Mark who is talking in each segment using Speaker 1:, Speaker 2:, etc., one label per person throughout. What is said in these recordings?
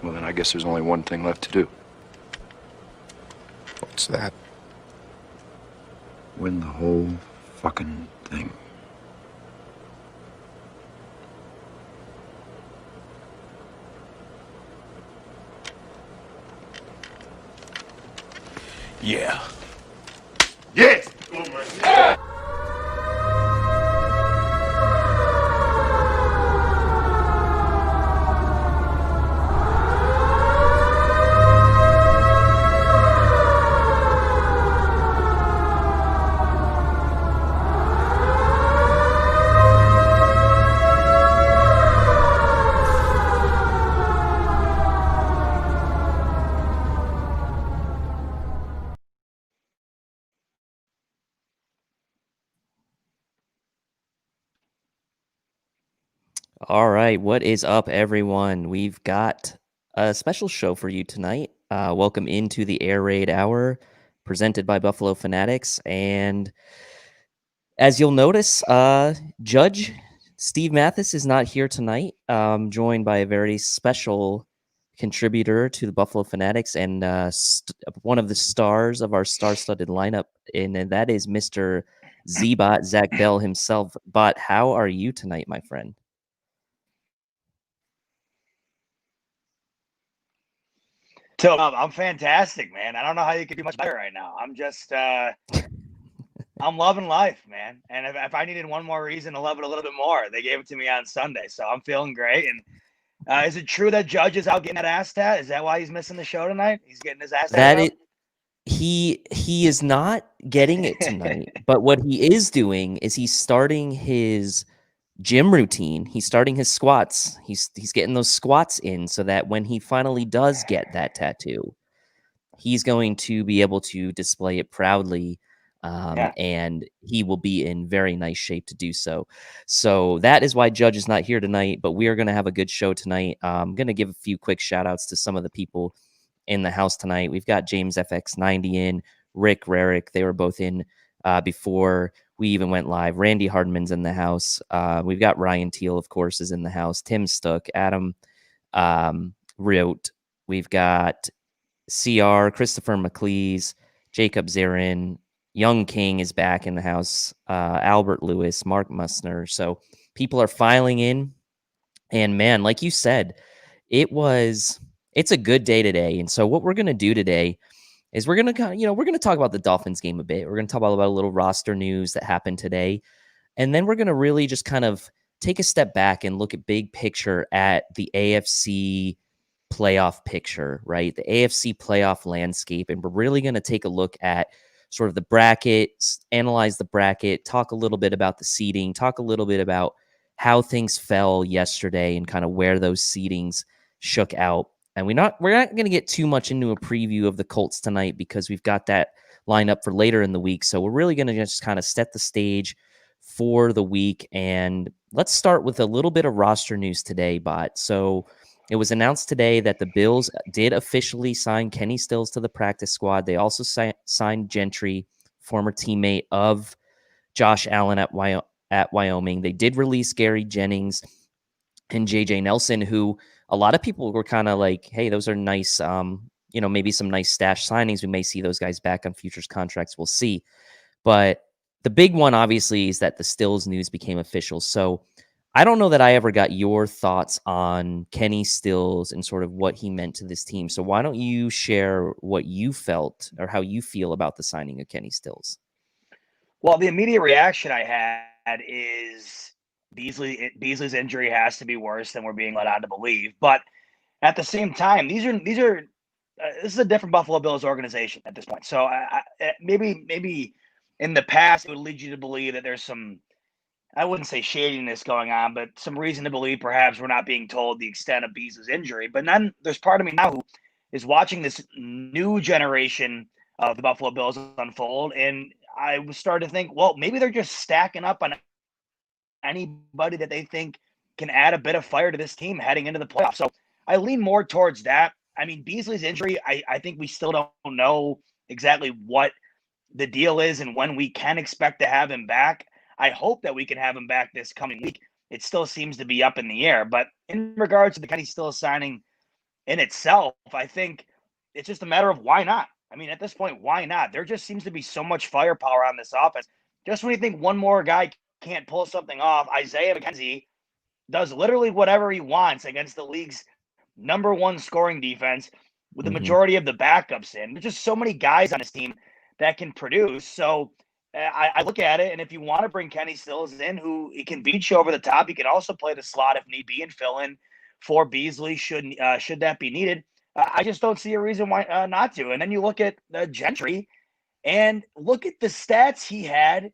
Speaker 1: Well, then I guess there's only one thing left to do.
Speaker 2: What's that?
Speaker 1: Win the whole fucking thing.
Speaker 2: Yeah.
Speaker 1: Yes!
Speaker 3: All right, what is up, everyone? We've got a special show for you tonight. Welcome into the Air Raid Hour, presented by Buffalo Fanatics. And as you'll notice, Judge Steve Mathis is not here tonight, joined by a very special contributor to the Buffalo Fanatics and one of the stars of our star-studded lineup, and that is Mr. Z-Bot, Zach Bell himself. Bot, how are you tonight, my friend?
Speaker 4: So I'm fantastic, man. I don't know how you could do much better right now. I'm just, I'm loving life, man. And if I needed one more reason to love it a little bit more, they gave it to me on Sunday. So I'm feeling great. And is it true that Judge is out getting that ass tat? Is that why he's missing the show tonight? He's getting his ass tat out?
Speaker 3: He is not getting it tonight, but what he is doing is he's starting his gym routine. He's starting his squats. He's getting those squats in so that when he finally does get that tattoo, he's going to be able to display it proudly, and he will be in very nice shape to do so. So that is why Judge is not here tonight, but we are going to have a good show tonight. I'm going to give a few quick shout outs to some of the people in the house tonight. We've got James FX90 in, Rick Rarick. They were both in before we even went live. Randy Hardman's in the house. We've got Ryan Teal, of course, is in the house. Tim Stuck, Adam Riot. We've got CR, Christopher McLeese, Jacob Zarin, Young King is back in the house, Albert Lewis, Mark Musner. So people are filing in. And man, like you said, it's a good day today. And so what we're going to do today is we're going to talk about the Dolphins game a bit. We're going to talk about a little roster news that happened today. And then we're going to really just kind of take a step back and look at big picture at the AFC playoff picture, right? The AFC playoff landscape. And we're really going to take a look at sort of the bracket, analyze the bracket, talk a little bit about the seeding, talk a little bit about how things fell yesterday and kind of where those seedings shook out. And we're not going to get too much into a preview of the Colts tonight because we've got that lineup for later in the week. So we're really going to just kind of set the stage for the week. And let's start with a little bit of roster news today, Bot. So it was announced today that the Bills did officially sign Kenny Stills to the practice squad. They also signed Gentry, former teammate of Josh Allen at Wyoming. They did release Gary Jennings and JJ Nelson, who a lot of people were kind of like, hey, those are nice, maybe some nice stash signings. We may see those guys back on futures contracts. We'll see. But the big one, obviously, is that the Stills news became official. So I don't know that I ever got your thoughts on Kenny Stills and sort of what he meant to this team. So why don't you share what you felt or how you feel about the signing of Kenny Stills?
Speaker 4: Well, the immediate reaction I had is Beasley's injury has to be worse than we're being led on to believe. But at the same time, this is a different Buffalo Bills organization at this point. So maybe in the past it would lead you to believe that there's some, I wouldn't say shadiness going on, but some reason to believe perhaps we're not being told the extent of Beasley's injury. But then there's part of me now who is watching this new generation of the Buffalo Bills unfold, and I was starting to think, well, maybe they're just stacking up on anybody that they think can add a bit of fire to this team heading into the playoffs. So I lean more towards that. I mean, Beasley's injury, I think we still don't know exactly what the deal is and when we can expect to have him back. I hope that we can have him back this coming week. It still seems to be up in the air. But in regards to the Kenny Stills signing, in itself, I think it's just a matter of why not. I mean, at this point, why not? There just seems to be so much firepower on this offense. Just when you think one more guy can't pull something off, Isaiah McKenzie does literally whatever he wants against the league's number one scoring defense with the majority of the backups in. There's just so many guys on this team that can produce. So I look at it, and if you want to bring Kenny Stills in, who he can beat you over the top, he can also play the slot if need be and fill in for Beasley should that be needed. I just don't see a reason why not to. And then you look at Gentry and look at the stats he had,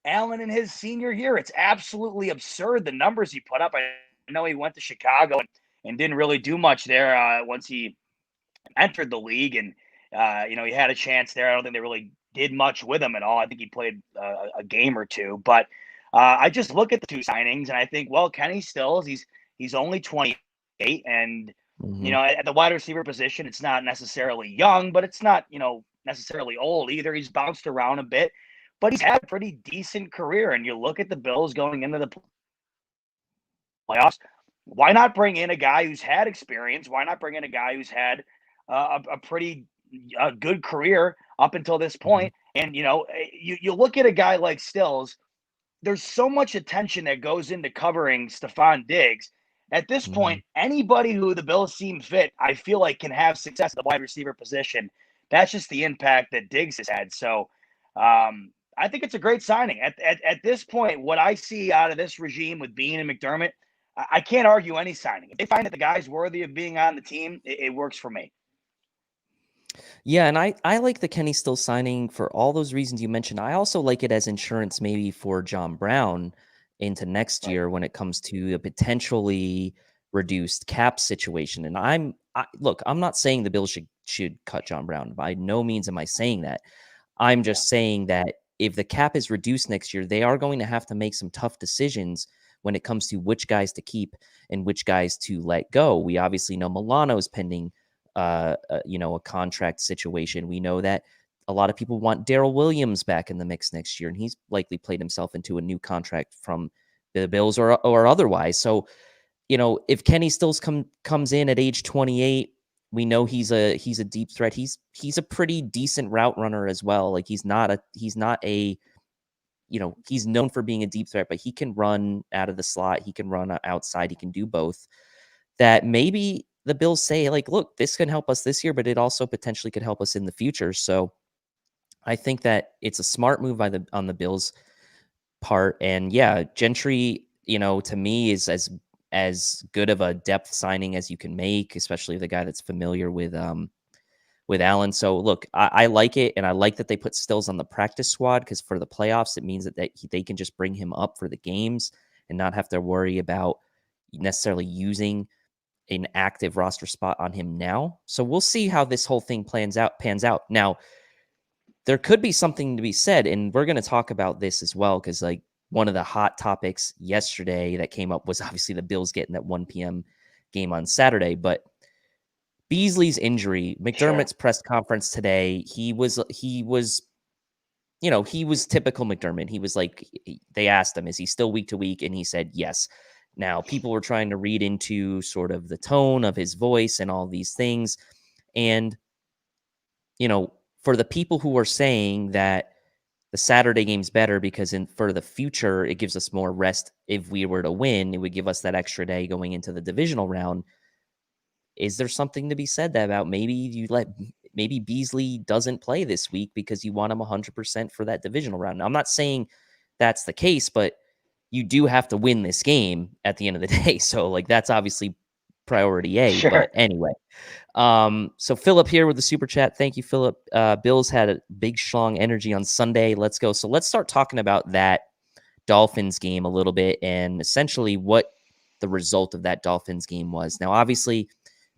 Speaker 4: Allen, in his senior year. It's absolutely absurd, the numbers he put up. I know he went to Chicago and didn't really do much there once he entered the league. And, he had a chance there. I don't think they really did much with him at all. I think he played a game or two. But I just look at the two signings, and I think, well, Kenny Stills, he's only 28. And, at the wide receiver position, it's not necessarily young, but it's not, necessarily old either. He's bounced around a bit, but he's had a pretty decent career. And you look at the Bills going into the playoffs, why not bring in a guy who's had experience? Why not bring in a guy who's had a pretty good career up until this point? And, you look at a guy like Stills, there's so much attention that goes into covering Stephon Diggs. At this point, anybody who the Bills seem fit, I feel like, can have success at the wide receiver position. That's just the impact that Diggs has had. So I think it's a great signing. At this point, what I see out of this regime with Bean and McDermott, I can't argue any signing. If they find that the guy's worthy of being on the team, it works for me.
Speaker 3: Yeah, and I like the Kenny Stills signing for all those reasons you mentioned. I also like it as insurance maybe for John Brown into next year when it comes to a potentially reduced cap situation. And I'm not saying the Bills should cut John Brown. By no means am I saying that. I'm just saying that if the cap is reduced next year, they are going to have to make some tough decisions when it comes to which guys to keep and which guys to let go. We obviously know Milano's pending a contract situation. We know that a lot of people want Darrell Williams back in the mix next year, and he's likely played himself into a new contract from the Bills or otherwise. So, if Kenny Stills comes in at age 28, we know he's a deep threat. He's a pretty decent route runner as well. Like he's known for being a deep threat, but he can run out of the slot. He can run outside. He can do both. That maybe the Bills say, like, look, this can help us this year, but it also potentially could help us in the future. So I think that it's a smart move on the Bills' part. And yeah, Gentry, to me is as good of a depth signing as you can make, especially the guy that's familiar with Allen. So look, I like it, and I like that they put Stills on the practice squad because for the playoffs, it means that they can just bring him up for the games and not have to worry about necessarily using an active roster spot on him now. So we'll see how this whole thing pans out. Now, there could be something to be said, and we're going to talk about this as well, because like one of the hot topics yesterday that came up was obviously the Bills getting that 1 p.m. game on Saturday, but Beasley's injury, McDermott's press conference today, he was typical McDermott. He was like, they asked him, is he still week to week? And he said, yes. Now, people were trying to read into sort of the tone of his voice and all these things. And, for the people who are saying that the Saturday game's better because for the future, it gives us more rest. If we were to win, it would give us that extra day going into the divisional round. Is there something to be said about maybe Beasley doesn't play this week because you want him 100% for that divisional round? Now, I'm not saying that's the case, but you do have to win this game at the end of the day. So like, that's obviously priority A, but anyway. So Philip here with the super chat. Thank you, Philip. Bills had a big, strong energy on Sunday. Let's go. So let's start talking about that Dolphins game a little bit and essentially what the result of that Dolphins game was. Now, obviously,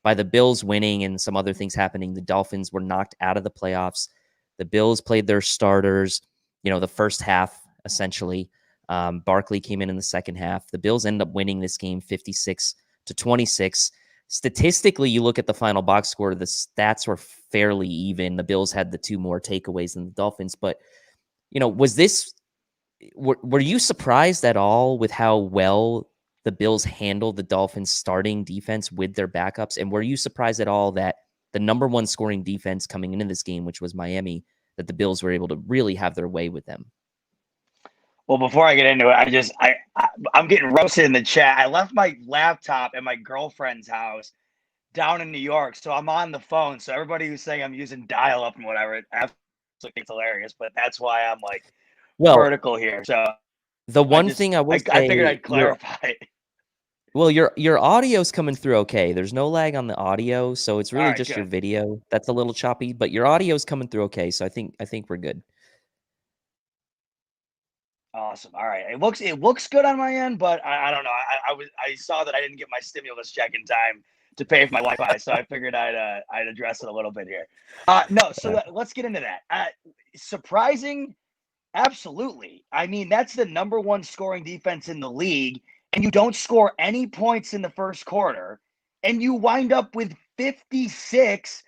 Speaker 3: by the Bills winning and some other things happening, the Dolphins were knocked out of the playoffs. The Bills played their starters, the first half, essentially. Barkley came in the second half. The Bills ended up winning this game 56-26. Statistically, you look at the final box score, the stats were fairly even. The Bills had the two more takeaways than the Dolphins. But, were you surprised at all with how well the Bills handle the Dolphins starting defense with their backups? And were you surprised at all that the number one scoring defense coming into this game, which was Miami, that the Bills were able to really have their way with them?
Speaker 4: Well, before I get into it, I'm getting roasted in the chat. I left my laptop at my girlfriend's house down in New York, so I'm on the phone. So everybody who's saying I'm using dial-up and whatever, it absolutely it's hilarious. But that's why I'm like vertical here. So
Speaker 3: the one thing I will say,
Speaker 4: I figured I'd clarify.
Speaker 3: Well, your audio's coming through okay. There's no lag on the audio, so it's really just your video that's a little choppy. But your audio's coming through okay, so I think we're good.
Speaker 4: Awesome. All right. It looks good on my end, but I don't know. I saw that I didn't get my stimulus check in time to pay for my Wi-Fi, so I figured I'd address it a little bit here. Let's get into that. Surprising, absolutely. I mean, that's the number one scoring defense in the league, and you don't score any points in the first quarter, and you wind up with 56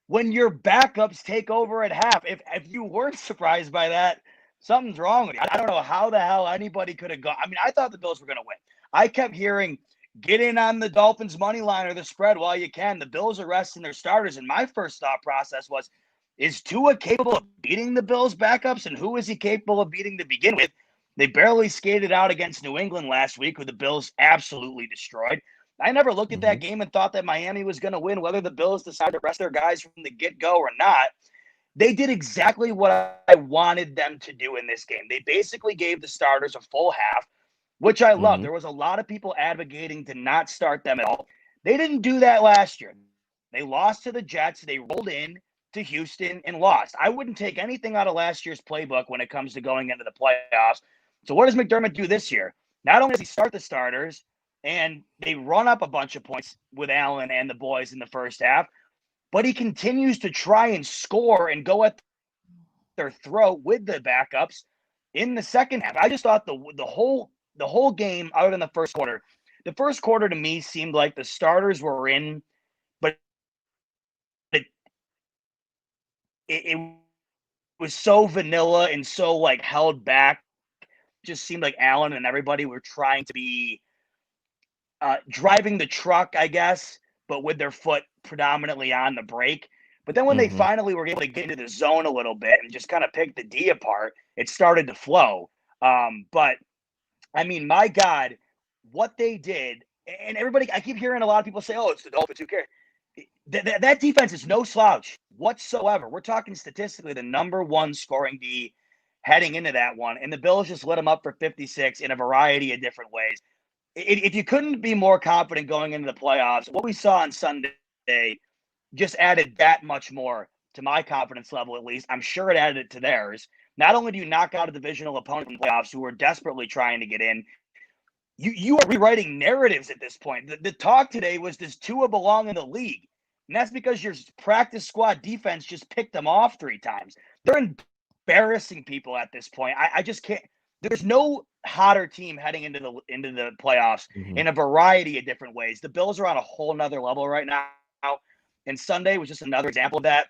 Speaker 4: when your backups take over at half. If you weren't surprised by that, something's wrong with you. I don't know how the hell anybody could have gone. I mean, I thought the Bills were going to win. I kept hearing, get in on the Dolphins money line or the spread while you can. The Bills are resting their starters. And my first thought process was, is Tua capable of beating the Bills backups? And who is he capable of beating to begin with? They barely skated out against New England last week, who the Bills absolutely destroyed. I never looked at that game and thought that Miami was going to win, whether the Bills decided to rest their guys from the get-go or not. They did exactly what I wanted them to do in this game. They basically gave the starters a full half, which I love. There was a lot of people advocating to not start them at all. They didn't do that last year. They lost to the Jets. They rolled in to Houston and lost. I wouldn't take anything out of last year's playbook when it comes to going into the playoffs. So what does McDermott do this year? Not only does he start the starters and they run up a bunch of points with Allen and the boys in the first half, but he continues to try and score and go at their throat with the backups in the second half. I just thought the whole game out in the first quarter to me seemed like the starters were in, but it was so vanilla and so like held back. It just seemed like Allen and everybody were trying to be driving the truck, I guess, but with their foot predominantly on the brake. But then when they finally were able to get into the zone a little bit and just kind of pick the D apart, it started to flow. But I mean, my God, what they did, and everybody, I keep hearing a lot of people say, oh, it's the Dolphins, who cares? That defense is no slouch whatsoever. We're talking statistically the number one scoring D heading into that one. And the Bills just lit them up for 56 in a variety of different ways. If you couldn't be more confident going into the playoffs, what we saw on Sunday just added that much more to my confidence level, at least. I'm sure it added it to theirs. Not only do you knock out a divisional opponent in the playoffs who are desperately trying to get in, you are rewriting narratives at this point. The talk today was, does Tua belong in the league? And that's because your practice squad defense just picked them off 3 times. They're embarrassing people at this point. I just can't. There's no hotter team heading into the playoffs in a variety of different ways. The Bills are on a whole nother level right now. And Sunday was just another example of that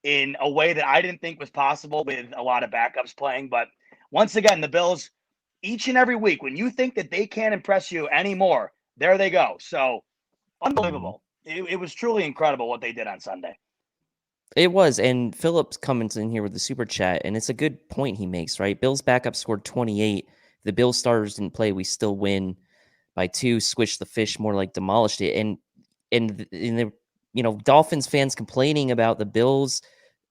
Speaker 4: in a way that I didn't think was possible with a lot of backups playing. But once again, the Bills, each and every week, when you think that they can't impress you anymore, there they go. So unbelievable. It was truly incredible what they did on Sunday.
Speaker 3: It was, and Phillips comes in here with the super chat, and it's a good point he makes, right? Bills backup scored 28. The Bills starters didn't play. We still win by 2. Squish the fish, more like demolished it. And the Dolphins fans complaining about the Bills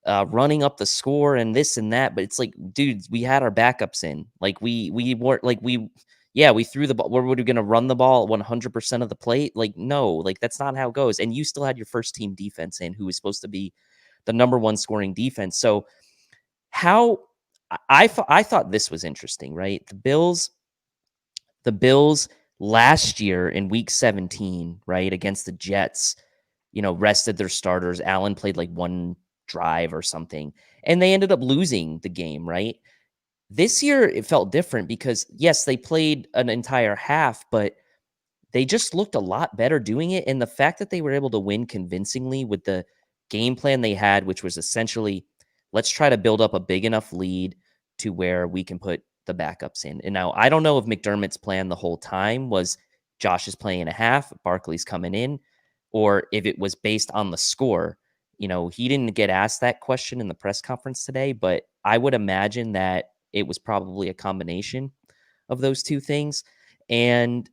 Speaker 3: running up the score and this and that, but it's like, dude, we had our backups in. Like we weren't like we threw the ball. Were we going to run the ball 100% of the plate? Like no, like that's not how it goes. And you still had your first team defense in, who was supposed to be the number one scoring defense. So how I thought this was interesting, right? The Bills last year in week 17, right, against the Jets, rested their starters. Allen played like one drive or something, and they ended up losing the game, right? This year, it felt different because, yes, they played an entire half, but they just looked a lot better doing it. And the fact that they were able to win convincingly with the game plan they had, which was essentially, let's try to build up a big enough lead to where we can put the backups in. And now I don't know if McDermott's plan the whole time was Josh is playing a half, Barkley's coming in, or if it was based on the score. He didn't get asked that question in the press conference today, but I would imagine that it was probably a combination of those two things. And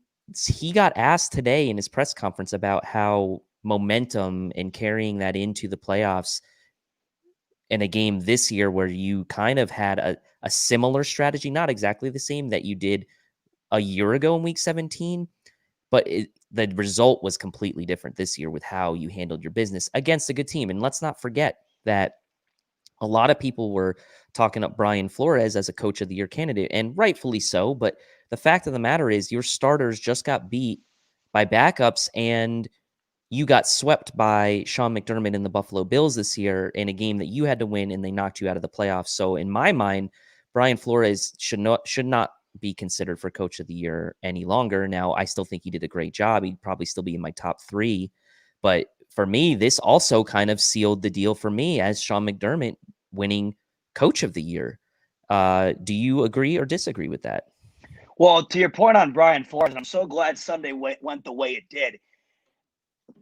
Speaker 3: he got asked today in his press conference about how momentum and carrying that into the playoffs in a game this year where you kind of had a similar strategy, not exactly the same that you did a year ago in week 17, but the result was completely different this year with how you handled your business against a good team. And let's not forget that a lot of people were talking up Brian Flores as a coach of the year candidate, and rightfully so. But the fact of the matter is your starters just got beat by backups, and you got swept by Sean McDermott and the Buffalo Bills this year in a game that you had to win, and they knocked you out of the playoffs. So in my mind, Brian Flores should not be considered for coach of the year any longer. Now, I still think he did a great job. He'd probably still be in my top 3. But for me, this also kind of sealed the deal for me as Sean McDermott winning coach of the year. Do you agree or disagree with that?
Speaker 4: Well, to your point on Brian Flores, and I'm so glad Sunday went the way it did.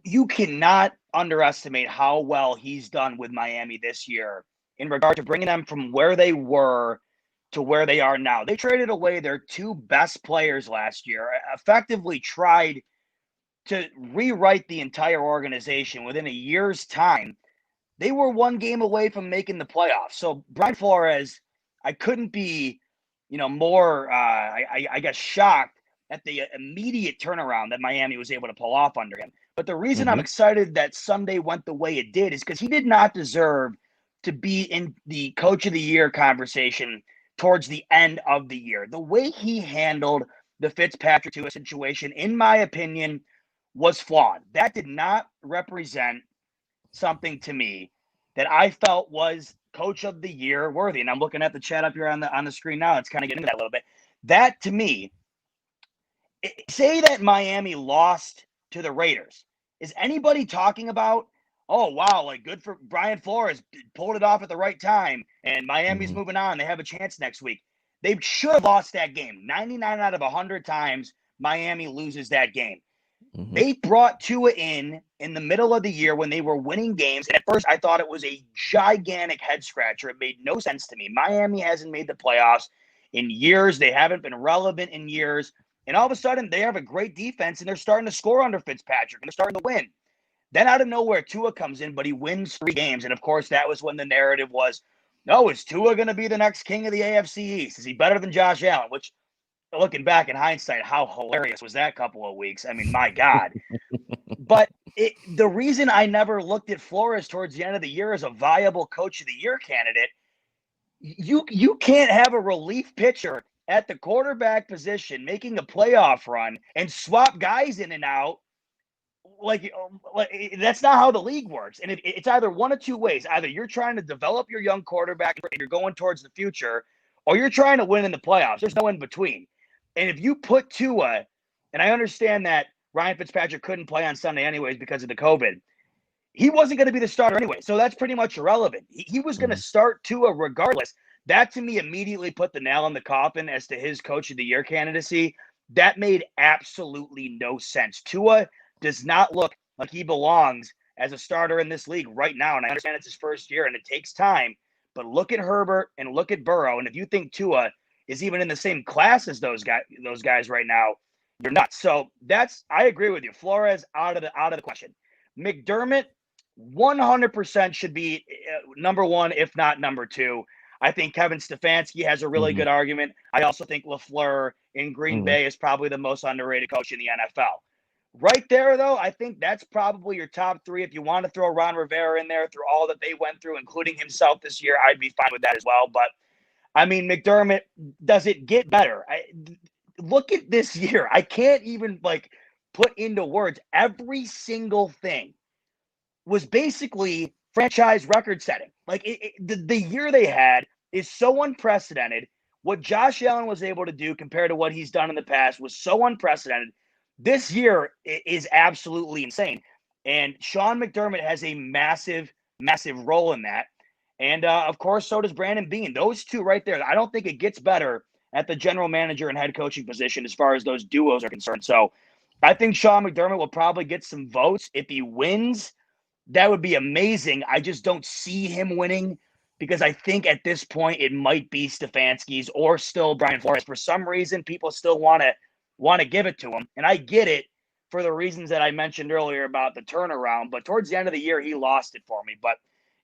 Speaker 4: You cannot underestimate how well he's done with Miami this year in regard to bringing them from where they were to where they are now. They traded away their 2 best players last year, effectively tried to rewrite the entire organization within a year's time. They were 1 game away from making the playoffs. So Brian Flores, I couldn't be, more, I guess, shocked at the immediate turnaround that Miami was able to pull off under him. But the reason I'm excited that Sunday went the way it did is because he did not deserve to be in the coach of the year conversation towards the end of the year. The way he handled the Fitzpatrick Tua situation, in my opinion, was flawed. That did not represent something to me that I felt was coach of the year worthy. And I'm looking at the chat up here on the screen now. It's kind of getting into that a little bit. That to me, say that Miami lost to the Raiders. Is anybody talking about, oh, wow, like good for Brian Flores, pulled it off at the right time, and Miami's moving on. They have a chance next week. They should have lost that game. 99 out of 100 times, Miami loses that game. They brought Tua in the middle of the year when they were winning games. And at first, I thought it was a gigantic head scratcher. It made no sense to me. Miami hasn't made the playoffs in years. They haven't been relevant in years. And all of a sudden, they have a great defense, and they're starting to score under Fitzpatrick, and they're starting to win. Then out of nowhere, Tua comes in, but he wins 3 games. And, of course, that was when the narrative was, no, is Tua going to be the next king of the AFC East? Is he better than Josh Allen? Which, looking back in hindsight, how hilarious was that couple of weeks? I mean, my God. But the reason I never looked at Flores towards the end of the year as a viable coach of the year candidate, you can't have a relief pitcher at the quarterback position making a playoff run and swap guys in and out. Like that's not how the league works. And it's either one of 2 ways. Either you're trying to develop your young quarterback and you're going towards the future, or you're trying to win in the playoffs. There's no in between. And if you put Tua, and I understand that Ryan Fitzpatrick couldn't play on Sunday anyways because of the COVID, he wasn't going to be the starter anyway. So that's pretty much irrelevant. He was going to start Tua regardless. That to me immediately put the nail in the coffin as to his coach of the year candidacy. That made absolutely no sense. Tua does not look like he belongs as a starter in this league right now. And I understand it's his first year and it takes time, but look at Herbert and look at Burrow. And if you think Tua is even in the same class as those guys right now, you're nuts. So I agree with you. Flores out of the question. McDermott 100% should be number 1, if not number 2. I think Kevin Stefanski has a really good argument. I also think LaFleur in Green Bay is probably the most underrated coach in the NFL. Right there, though, I think that's probably your top 3. If you want to throw Ron Rivera in there through all that they went through, including himself this year, I'd be fine with that as well. But, I mean, McDermott, does it get better? Look at this year. I can't even, put into words. Every single thing was basically franchise record setting. The year they had is so unprecedented. What Josh Allen was able to do compared to what he's done in the past was so unprecedented. This year is absolutely insane. And Sean McDermott has a massive, massive role in that. And, of course, so does Brandon Beane. Those 2 right there, I don't think it gets better at the general manager and head coaching position as far as those duos are concerned. So I think Sean McDermott will probably get some votes. If he wins, that would be amazing. I just don't see him winning because I think at this point it might be Stefanski's or still Brian Flores. For some reason, people still want to give it to him, and I get it for the reasons that I mentioned earlier about the turnaround. But towards the end of the year, he lost it for me. But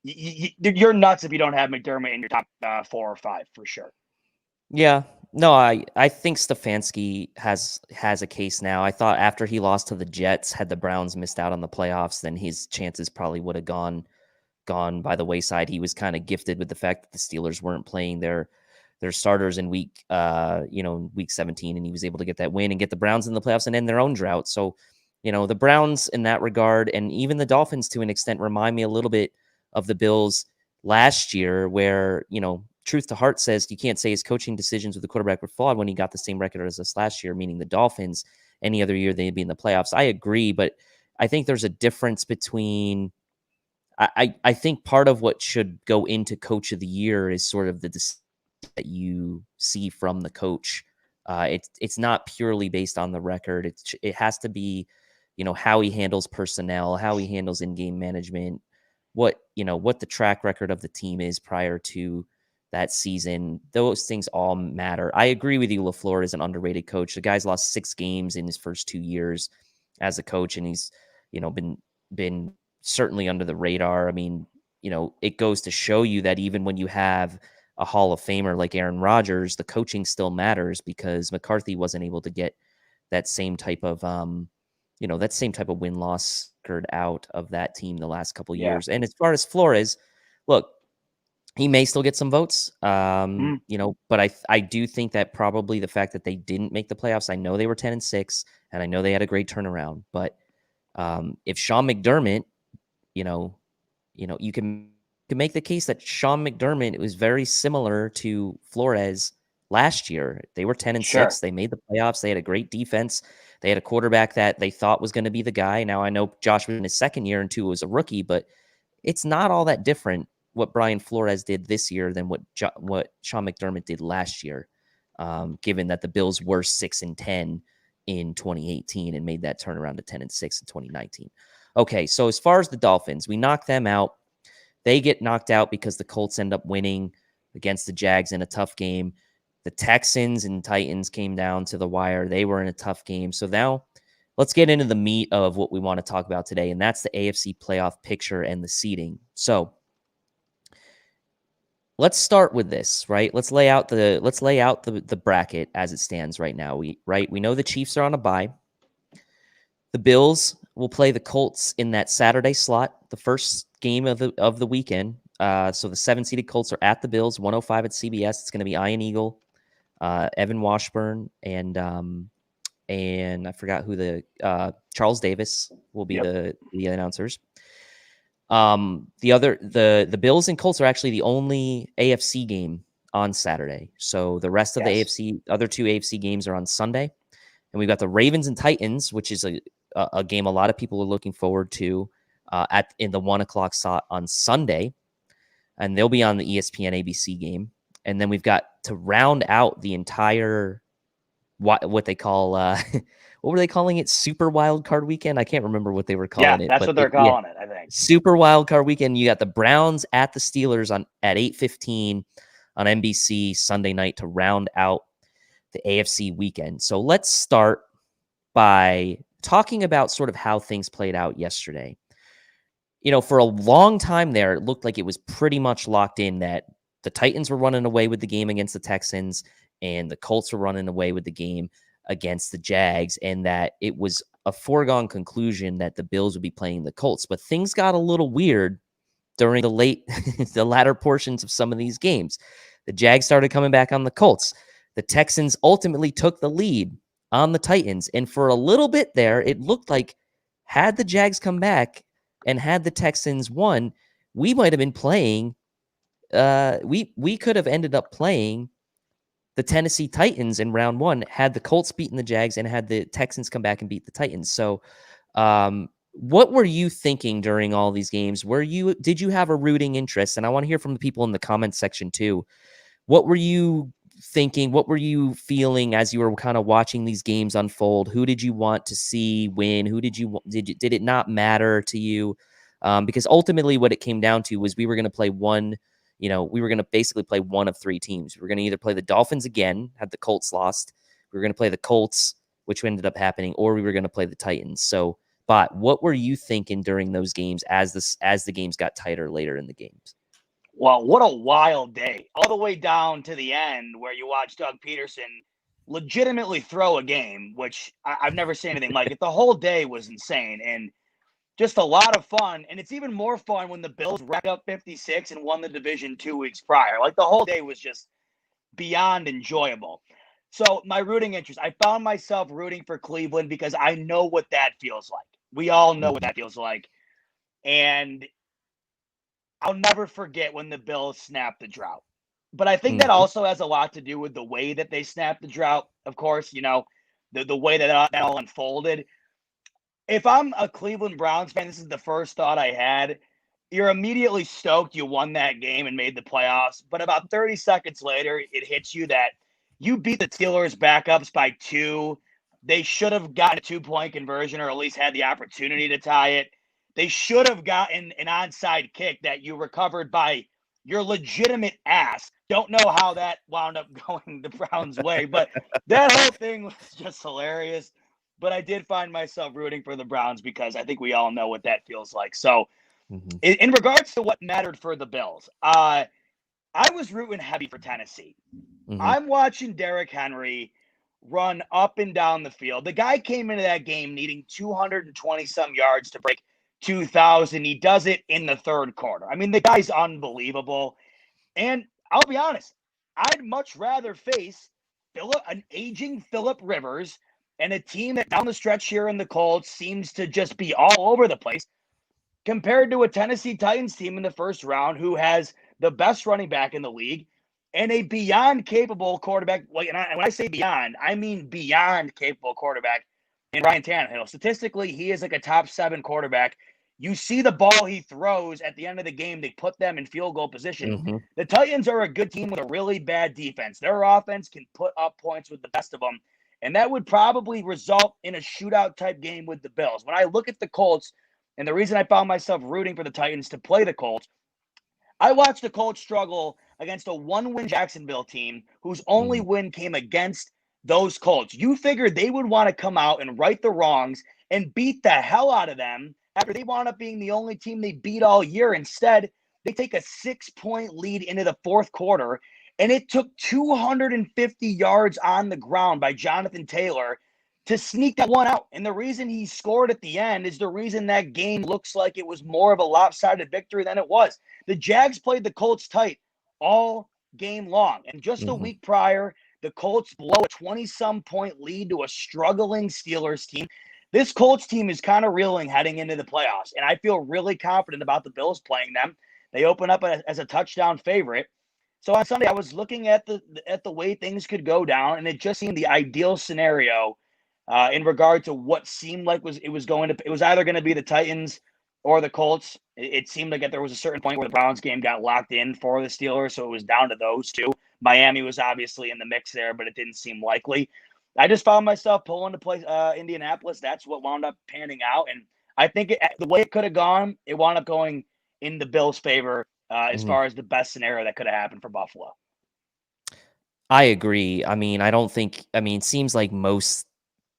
Speaker 4: you're nuts if you don't have McDermott in your top 4 or 5 for sure.
Speaker 3: Yeah. No, I think Stefanski has a case now. I thought after he lost to the Jets, had the Browns missed out on the playoffs, then his chances probably would have gone by the wayside. He was kind of gifted with the fact that the Steelers weren't playing their starters in week 17, and he was able to get that win and get the Browns in the playoffs and end their own drought. So, the Browns in that regard, and even the Dolphins to an extent, remind me a little bit of the Bills last year, where, truth to heart says you can't say his coaching decisions with the quarterback were flawed when he got the same record as us last year, meaning the Dolphins. Any other year they'd be in the playoffs. I agree, but I think there's a difference between. I think part of what should go into Coach of the Year is sort of the decision that you see from the coach. It's not purely based on the record. It has to be, how he handles personnel, how he handles in-game management, what the track record of the team is prior to that season. Those things all matter. I agree with you. LaFleur is an underrated coach. The guy's lost 6 games in his first 2 years as a coach, and he's, been certainly under the radar. I mean, it goes to show you that even when you have a Hall of Famer like Aaron Rodgers, the coaching still matters, because McCarthy wasn't able to get that same type of win-loss record out of that team the last couple years. And as far as Flores, look, he may still get some votes, but I do think that probably the fact that they didn't make the playoffs, I know they were 10-6, and I know they had a great turnaround, but if Sean McDermott, you can make the case that Sean McDermott was very similar to Flores last year. They were 10-6. Sure. They made the playoffs. They had a great defense. They had a quarterback that they thought was going to be the guy. Now, I know Josh was in his second year and Tua was a rookie, but it's not all that different what Brian Flores did this year than what Sean McDermott did last year, given that the Bills were 6-10 in 2018 and made that turnaround to 10-6 in 2019. Okay, so as far as the Dolphins, we knocked them out. They get knocked out because the Colts end up winning against the Jags in a tough game. The Texans and Titans came down to the wire. They were in a tough game. So now let's get into the meat of what we want to talk about today, and that's the AFC playoff picture and the seeding. So let's start with this, right? Let's lay out the bracket as it stands right now. We know the Chiefs are on a bye. The Bills will play the Colts in that Saturday slot, the first game of the weekend. So the 7-seeded Colts are at the Bills, 105 at CBS. It's going to be Ian Eagle, Evan Washburn, and I forgot who the Charles Davis will be the announcers. The Bills and Colts are actually the only AFC game on Saturday. So the rest of the other 2 AFC games are on Sunday. And we've got the Ravens and Titans, which is a game a lot of people are looking forward to in the 1:00 slot on Sunday. And they'll be on the ESPN ABC game. And then we've got to round out the entire what they call what were they calling it? Super Wild Card Weekend? I can't remember what they were calling it.
Speaker 4: Yeah, that's what they're calling it, I think.
Speaker 3: Super Wild Card Weekend. You got the Browns at the Steelers at 8:15 on NBC Sunday night to round out the AFC weekend. So let's start by talking about sort of how things played out yesterday. For a long time there, it looked like it was pretty much locked in that the Titans were running away with the game against the Texans and the Colts were running away with the game against the Jags, and that it was a foregone conclusion that the Bills would be playing the Colts. But things got a little weird during the latter portions of some of these games. The Jags started coming back on the Colts. The Texans ultimately took the lead on the Titans. And for a little bit there, it looked like had the Jags come back and had the Texans won, we might have been playing. We could have ended up playing the Tennessee Titans in round 1 had the Colts beaten the Jags and had the Texans come back and beat the Titans. So what were you thinking during all these games? Did you have a rooting interest? And I want to hear from the people in the comments section too. What were you thinking? What were you feeling as you were kind of watching these games unfold? Who did you want to see win? Who did it not matter to you? Because ultimately what it came down to was we were going to play one, we were going to basically play one of three teams. We were going to either play the Dolphins again, had the Colts lost. We were going to play the Colts, which ended up happening, or we were going to play the Titans. So, but what were you thinking during those games as the games got tighter later in the games?
Speaker 4: Well, what a wild day. All the way down to the end where you watch Doug Peterson legitimately throw a game, which I've never seen anything like it. The whole day was insane and just a lot of fun. And it's even more fun when the Bills racked up 56 and won the division 2 weeks prior. Like the whole day was just beyond enjoyable. So my rooting interest, I found myself rooting for Cleveland because I know what that feels like. We all know what that feels like. And I'll never forget when the Bills snapped the drought. But I think that also has a lot to do with the way that they snapped the drought. Of course, the way that all unfolded. If I'm a Cleveland Browns fan, this is the first thought I had. You're immediately stoked you won that game and made the playoffs. But about 30 seconds later, it hits you that you beat the Steelers backups by 2. They should have gotten a 2-point conversion or at least had the opportunity to tie it. They should have gotten an onside kick that you recovered by your legitimate ass. Don't know how that wound up going the Browns' way, but that whole thing was just hilarious. But I did find myself rooting for the Browns because I think we all know what that feels like. So in regards to what mattered for the Bills, I was rooting heavy for Tennessee. I'm watching Derrick Henry run up and down the field. The guy came into that game needing 220-some yards to break 2,000. He does it in the third quarter. I mean, the guy's unbelievable. And I'll be honest, I'd much rather face an aging Phillip Rivers and a team that down the stretch here in the Colts seems to just be all over the place compared to a Tennessee Titans team in the first round who has the best running back in the league and a beyond capable quarterback. And when I say beyond, I mean beyond capable quarterback in Ryan Tannehill. Statistically, he is like a top 7 quarterback. You see the ball he throws at the end of the game, they put them in field goal position. The Titans are a good team with a really bad defense. Their offense can put up points with the best of them, and that would probably result in a shootout type game with the Bills. When I look at the Colts, and the reason I found myself rooting for the Titans to play the Colts, I watched the Colts struggle against a 1-win Jacksonville team whose only win came against those Colts. You figured they would want to come out and right the wrongs and beat the hell out of them after they wound up being the only team they beat all year. Instead, they take a 6-point lead into the fourth quarter, and it took 250 yards on the ground by Jonathan Taylor to sneak that one out. And the reason he scored at the end is the reason that game looks like it was more of a lopsided victory than it was. The Jags played the Colts tight all game long. And just a week prior, the Colts blow a 20-some point lead to a struggling Steelers team. This Colts team is kind of reeling heading into the playoffs, and I feel really confident about the Bills playing them. They open up as a touchdown favorite. So on Sunday, I was looking at the way things could go down, and it just seemed the ideal scenario in regard to what seemed like it was either going to be the Titans or the Colts. It seemed like there was a certain point where the Browns game got locked in for the Steelers, so it was down to those two. Miami was obviously in the mix there, but it didn't seem likely. I just found myself pulling to play Indianapolis. That's what wound up panning out. And I think the way it could have gone, it wound up going in the Bills' favor as far as the best scenario that could have happened for Buffalo.
Speaker 3: I agree. It seems like most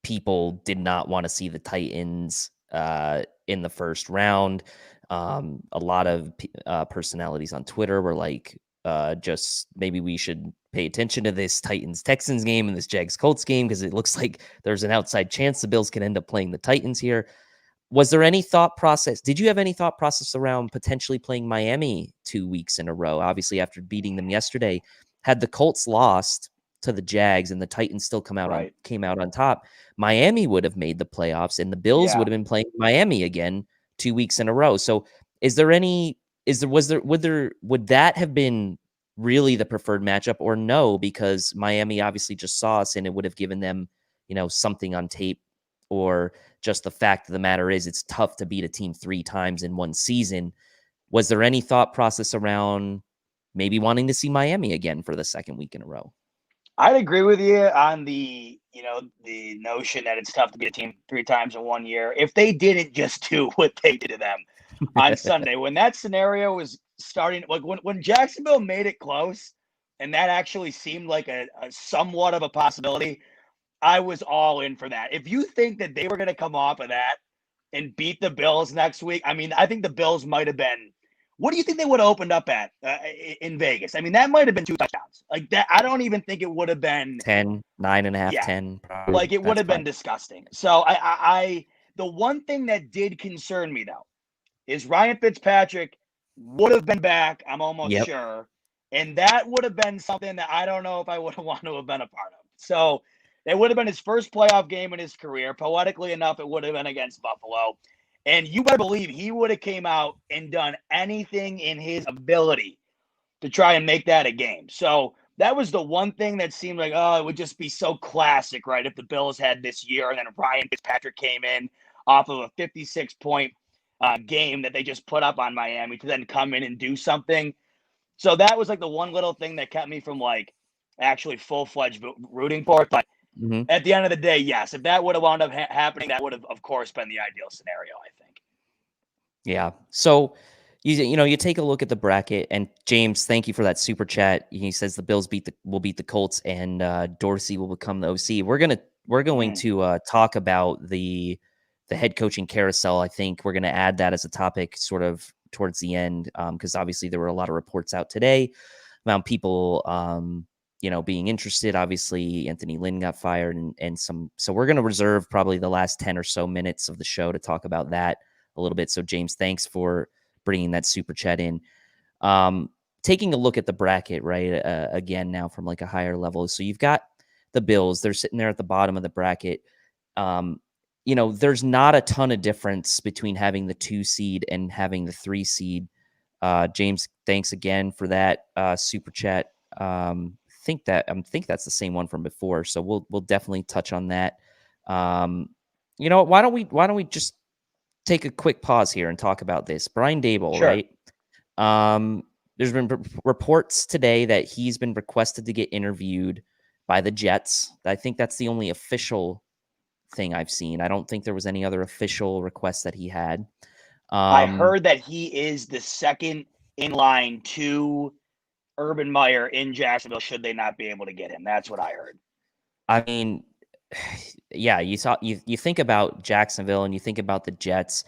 Speaker 3: people did not want to see the Titans in the first round. A lot of personalities on Twitter were like, just maybe we should pay attention to this Titans-Texans game and this Jags-Colts game because it looks like there's an outside chance the Bills can end up playing the Titans here. Was there any thought process? Did you have any thought process around potentially playing Miami 2 weeks in a row? Obviously, after beating them yesterday, had the Colts lost to the Jags and the Titans still came out on top, Miami would have made the playoffs and the Bills would have been playing Miami again 2 weeks in a row. So would that have been really the preferred matchup or no? Because Miami obviously just saw us and it would have given them, something on tape, or just the fact of the matter is it's tough to beat a team 3 times in one season. Was there any thought process around maybe wanting to see Miami again for the second week in a row?
Speaker 4: I'd agree with you on the notion that it's tough to beat a team 3 times in 1 year. If they didn't just do what they did to them on Sunday, when that scenario was starting, like when Jacksonville made it close, and that actually seemed like a somewhat of a possibility, I was all in for that. If you think that they were going to come off of that and beat the Bills next week, I mean, I think the Bills might have been. What do you think they would have opened up at in Vegas? I mean, that might have been 2 touchdowns. Like that, I don't even think it would have been
Speaker 3: 10, 9.5,
Speaker 4: yeah,
Speaker 3: 10. Probably.
Speaker 4: like it would
Speaker 3: That's
Speaker 4: have been
Speaker 3: fine.
Speaker 4: disgusting. So I the one thing that did concern me though is Ryan Fitzpatrick would have been back. I'm almost
Speaker 3: Yep.
Speaker 4: sure, and that would have been something that I don't know if I would have wanted to have been a part of. So it would have been his first playoff game in his career. Poetically enough, it would have been against Buffalo. And you better believe he would have came out and done anything in his ability to try and make that a game. So that was the one thing that seemed like, oh, it would just be so classic, right? If the Bills had this year and then Ryan Fitzpatrick came in off of a 56-point game that they just put up on Miami to then come in and do something. So that was like the one little thing that kept me from like actually full-fledged rooting for it. But at the end of the day, yes, if that would have wound up happening, that would have, of course, been the ideal scenario, I think.
Speaker 3: Yeah. So you take a look at the bracket, and James, thank you for that super chat. He says the Bills will beat the Colts, and Dorsey will become the OC. We're going to talk about the head coaching carousel. I think we're going to add that as a topic sort of towards the end, because obviously there were a lot of reports out today about people being interested. Obviously, Anthony Lynn got fired, and some. So we're going to reserve probably the last 10 or so minutes of the show to talk about that a little bit. So James, thanks for bringing that super chat in. Taking a look at the bracket, right? Again, now from like a higher level. So you've got the Bills. They're sitting there at the bottom of the bracket. There's not a ton of difference between having the 2 seed and having the 3 seed. James, thanks again for that super chat. I think that's the same one from before. So we'll definitely touch on that. You know what? Why don't we just take a quick pause here and talk about this? Brian Daboll,
Speaker 4: Sure.
Speaker 3: right? There's been reports today that he's been requested to get interviewed by the Jets. I think that's the only official thing I've seen. I don't think there was any other official request that he had.
Speaker 4: I heard that he is the second in line to Urban Meyer in Jacksonville should they not be able to get him. That's what I heard.
Speaker 3: I mean, yeah, you think about Jacksonville and you think about the Jets.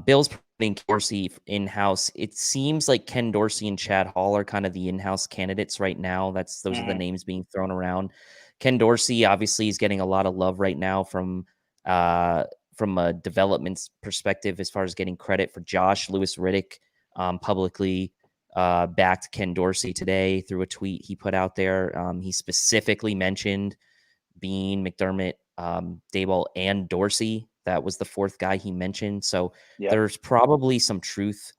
Speaker 3: Bill's putting Dorsey in-house. It seems like Ken Dorsey and Chad Hall are kind of the in-house candidates right now. Those are the names being thrown around. Ken Dorsey obviously is getting a lot of love right now from a development perspective as far as getting credit for Josh Lewis-Riddick publicly backed Ken Dorsey today through a tweet he put out there. He specifically mentioned Bean, McDermott, Daboll, and Dorsey. That was the 4th guy he mentioned. So there's probably some truth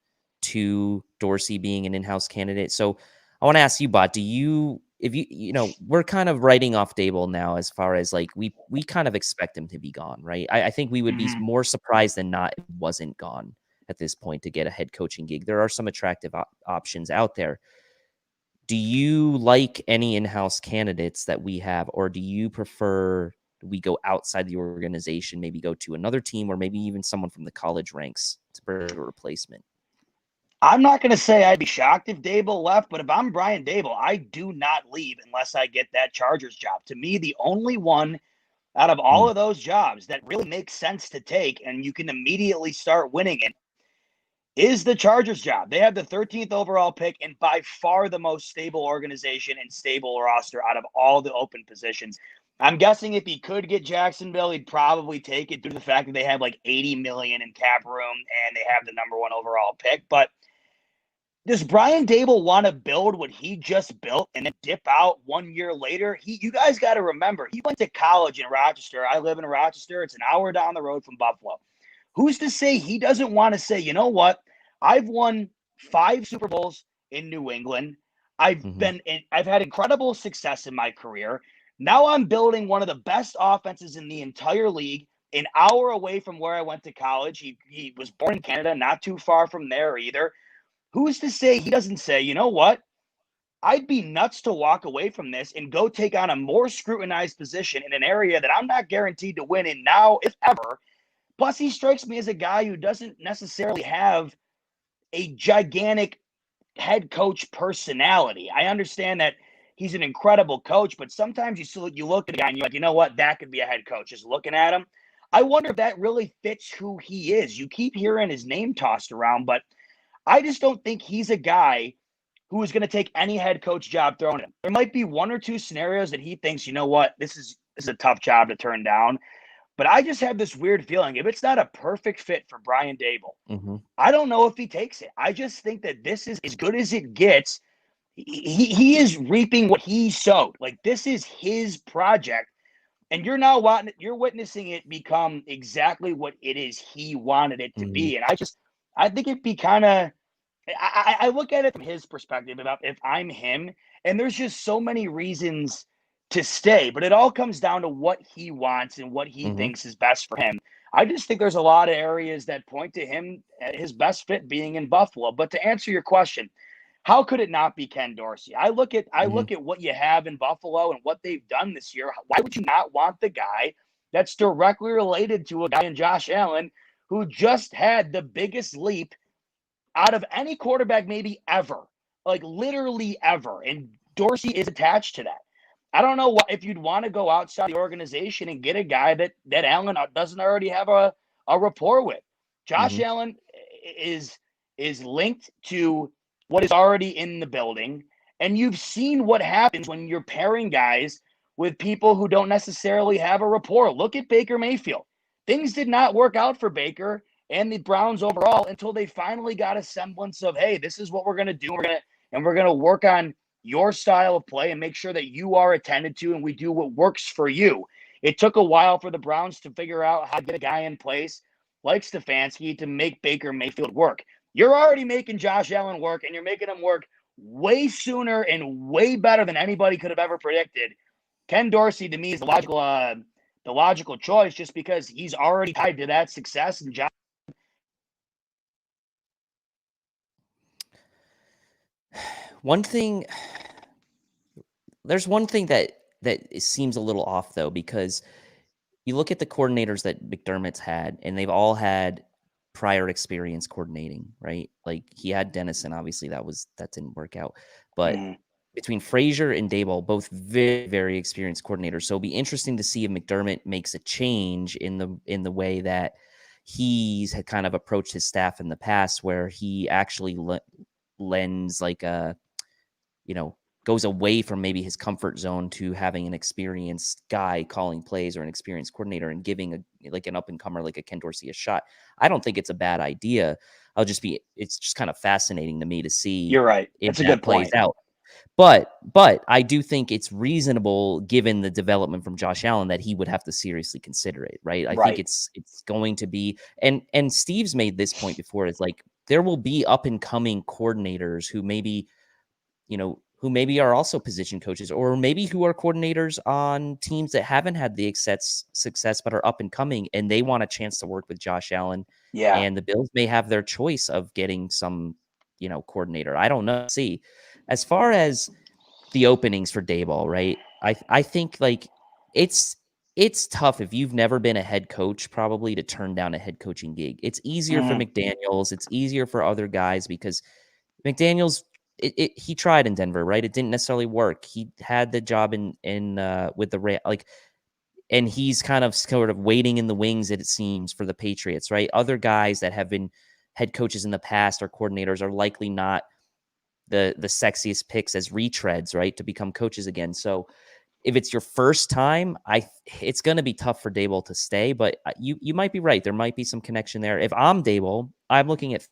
Speaker 3: to Dorsey being an in-house candidate. So I want to ask you, Bot, we're kind of writing off Daboll now as far as like we kind of expect him to be gone, right? I think we would be more surprised than not if he wasn't gone at this point to get a head coaching gig. There are some attractive options out there. Do you like any in-house candidates that we have, or do you prefer we go outside the organization, maybe go to another team, or maybe even someone from the college ranks to bring a replacement?
Speaker 4: I'm not going to say I'd be shocked if Daboll left, but if I'm Brian Daboll, I do not leave unless I get that Chargers job. To me, the only one out of all of those jobs that really makes sense to take and you can immediately start winning it is the Chargers job. They have the 13th overall pick and by far the most stable organization and stable roster out of all the open positions. I'm guessing if he could get Jacksonville, he'd probably take it due to the fact that they have like $80 million in cap room and they have the number 1 overall pick. But does Brian Daboll want to build what he just built and then dip out 1 year later? You guys got to remember, he went to college in Rochester. I live in Rochester. It's an hour down the road from Buffalo. Who's to say he doesn't want to say, you know what? I've won 5 Super Bowls in New England. I've had incredible success in my career. Now I'm building one of the best offenses in the entire league, an hour away from where I went to college. He was born in Canada, not too far from there either. Who's to say he doesn't say, you know what? I'd be nuts to walk away from this and go take on a more scrutinized position in an area that I'm not guaranteed to win in now, if ever. Plus, he strikes me as a guy who doesn't necessarily have a gigantic head coach personality. I understand that he's an incredible coach, but sometimes you look at a guy and you're like, you know what, that could be a head coach. Just looking at him, I wonder if that really fits who he is. You keep hearing his name tossed around, but I just don't think he's a guy who is going to take any head coach job thrown at him. There might be one or two scenarios that he thinks, you know what, this is a tough job to turn down. But I just have this weird feeling if it's not a perfect fit for Brian Daboll, I don't know if he takes it. I just think that this is as good as it gets. He is reaping what he sowed. Like, this is his project, and you're witnessing it become exactly what it is he wanted it to be. And I think it'd be kind of. I look at it from his perspective about if I'm him, and there's just so many reasons to stay, but it all comes down to what he wants and what he thinks is best for him. I just think there's a lot of areas that point to him, his best fit being in Buffalo. But to answer your question, how could it not be Ken Dorsey? I look at what you have in Buffalo and what they've done this year. Why would you not want the guy that's directly related to a guy in Josh Allen who just had the biggest leap out of any quarterback maybe ever, like literally ever, and Dorsey is attached to that. I don't know if you'd want to go outside the organization and get a guy that Allen doesn't already have a rapport with. Josh Allen is linked to what is already in the building, and you've seen what happens when you're pairing guys with people who don't necessarily have a rapport. Look at Baker Mayfield. Things did not work out for Baker and the Browns overall until they finally got a semblance of, hey, this is what we're going to do. We're going to work on your style of play and make sure that you are attended to and we do what works for you. It took a while for the Browns to figure out how to get a guy in place like Stefanski to make Baker Mayfield work. You're already making Josh Allen work, and you're making him work way sooner and way better than anybody could have ever predicted. Ken Dorsey, to me, is the logical choice just because he's already tied to that success, and Josh.
Speaker 3: There's one thing that seems a little off, though, because you look at the coordinators that McDermott's had, and they've all had prior experience coordinating, right? Like, he had Dennison, obviously that didn't work out. But between Frazier and Daboll, both very, very experienced coordinators. So it'll be interesting to see if McDermott makes a change in the way that he's had kind of approached his staff in the past, where he actually lends like a, goes away from maybe his comfort zone to having an experienced guy calling plays or an experienced coordinator and giving an up and comer like a Ken Dorsey a shot. I don't think it's a bad idea. It's just kind of fascinating to me to see.
Speaker 4: You're right.
Speaker 3: If
Speaker 4: That's a good
Speaker 3: plays
Speaker 4: point.
Speaker 3: out. But I do think it's reasonable, given the development from Josh Allen, that he would have to seriously consider it, right? I think it's going to be, and Steve's made this point before. It's like there will be up and coming coordinators who maybe are also position coaches, or maybe who are coordinators on teams that haven't had the success but are up and coming, and they want a chance to work with Josh Allen.
Speaker 4: Yeah.
Speaker 3: And the Bills may have their choice of getting some, coordinator. I don't know. See, as far as the openings for Daboll, right? I think like it's tough if you've never been a head coach, probably, to turn down a head coaching gig. It's easier for McDaniels. It's easier for other guys because McDaniels, he tried in Denver, right? It didn't necessarily work. He had the job in with the and he's kind of sort of waiting in the wings, it seems, for the Patriots, right? Other guys that have been head coaches in the past or coordinators are likely not the sexiest picks as retreads, right, to become coaches again. So if it's your first time, it's going to be tough for Daboll to stay. But you might be right. There might be some connection there. If I'm Daboll, I'm looking at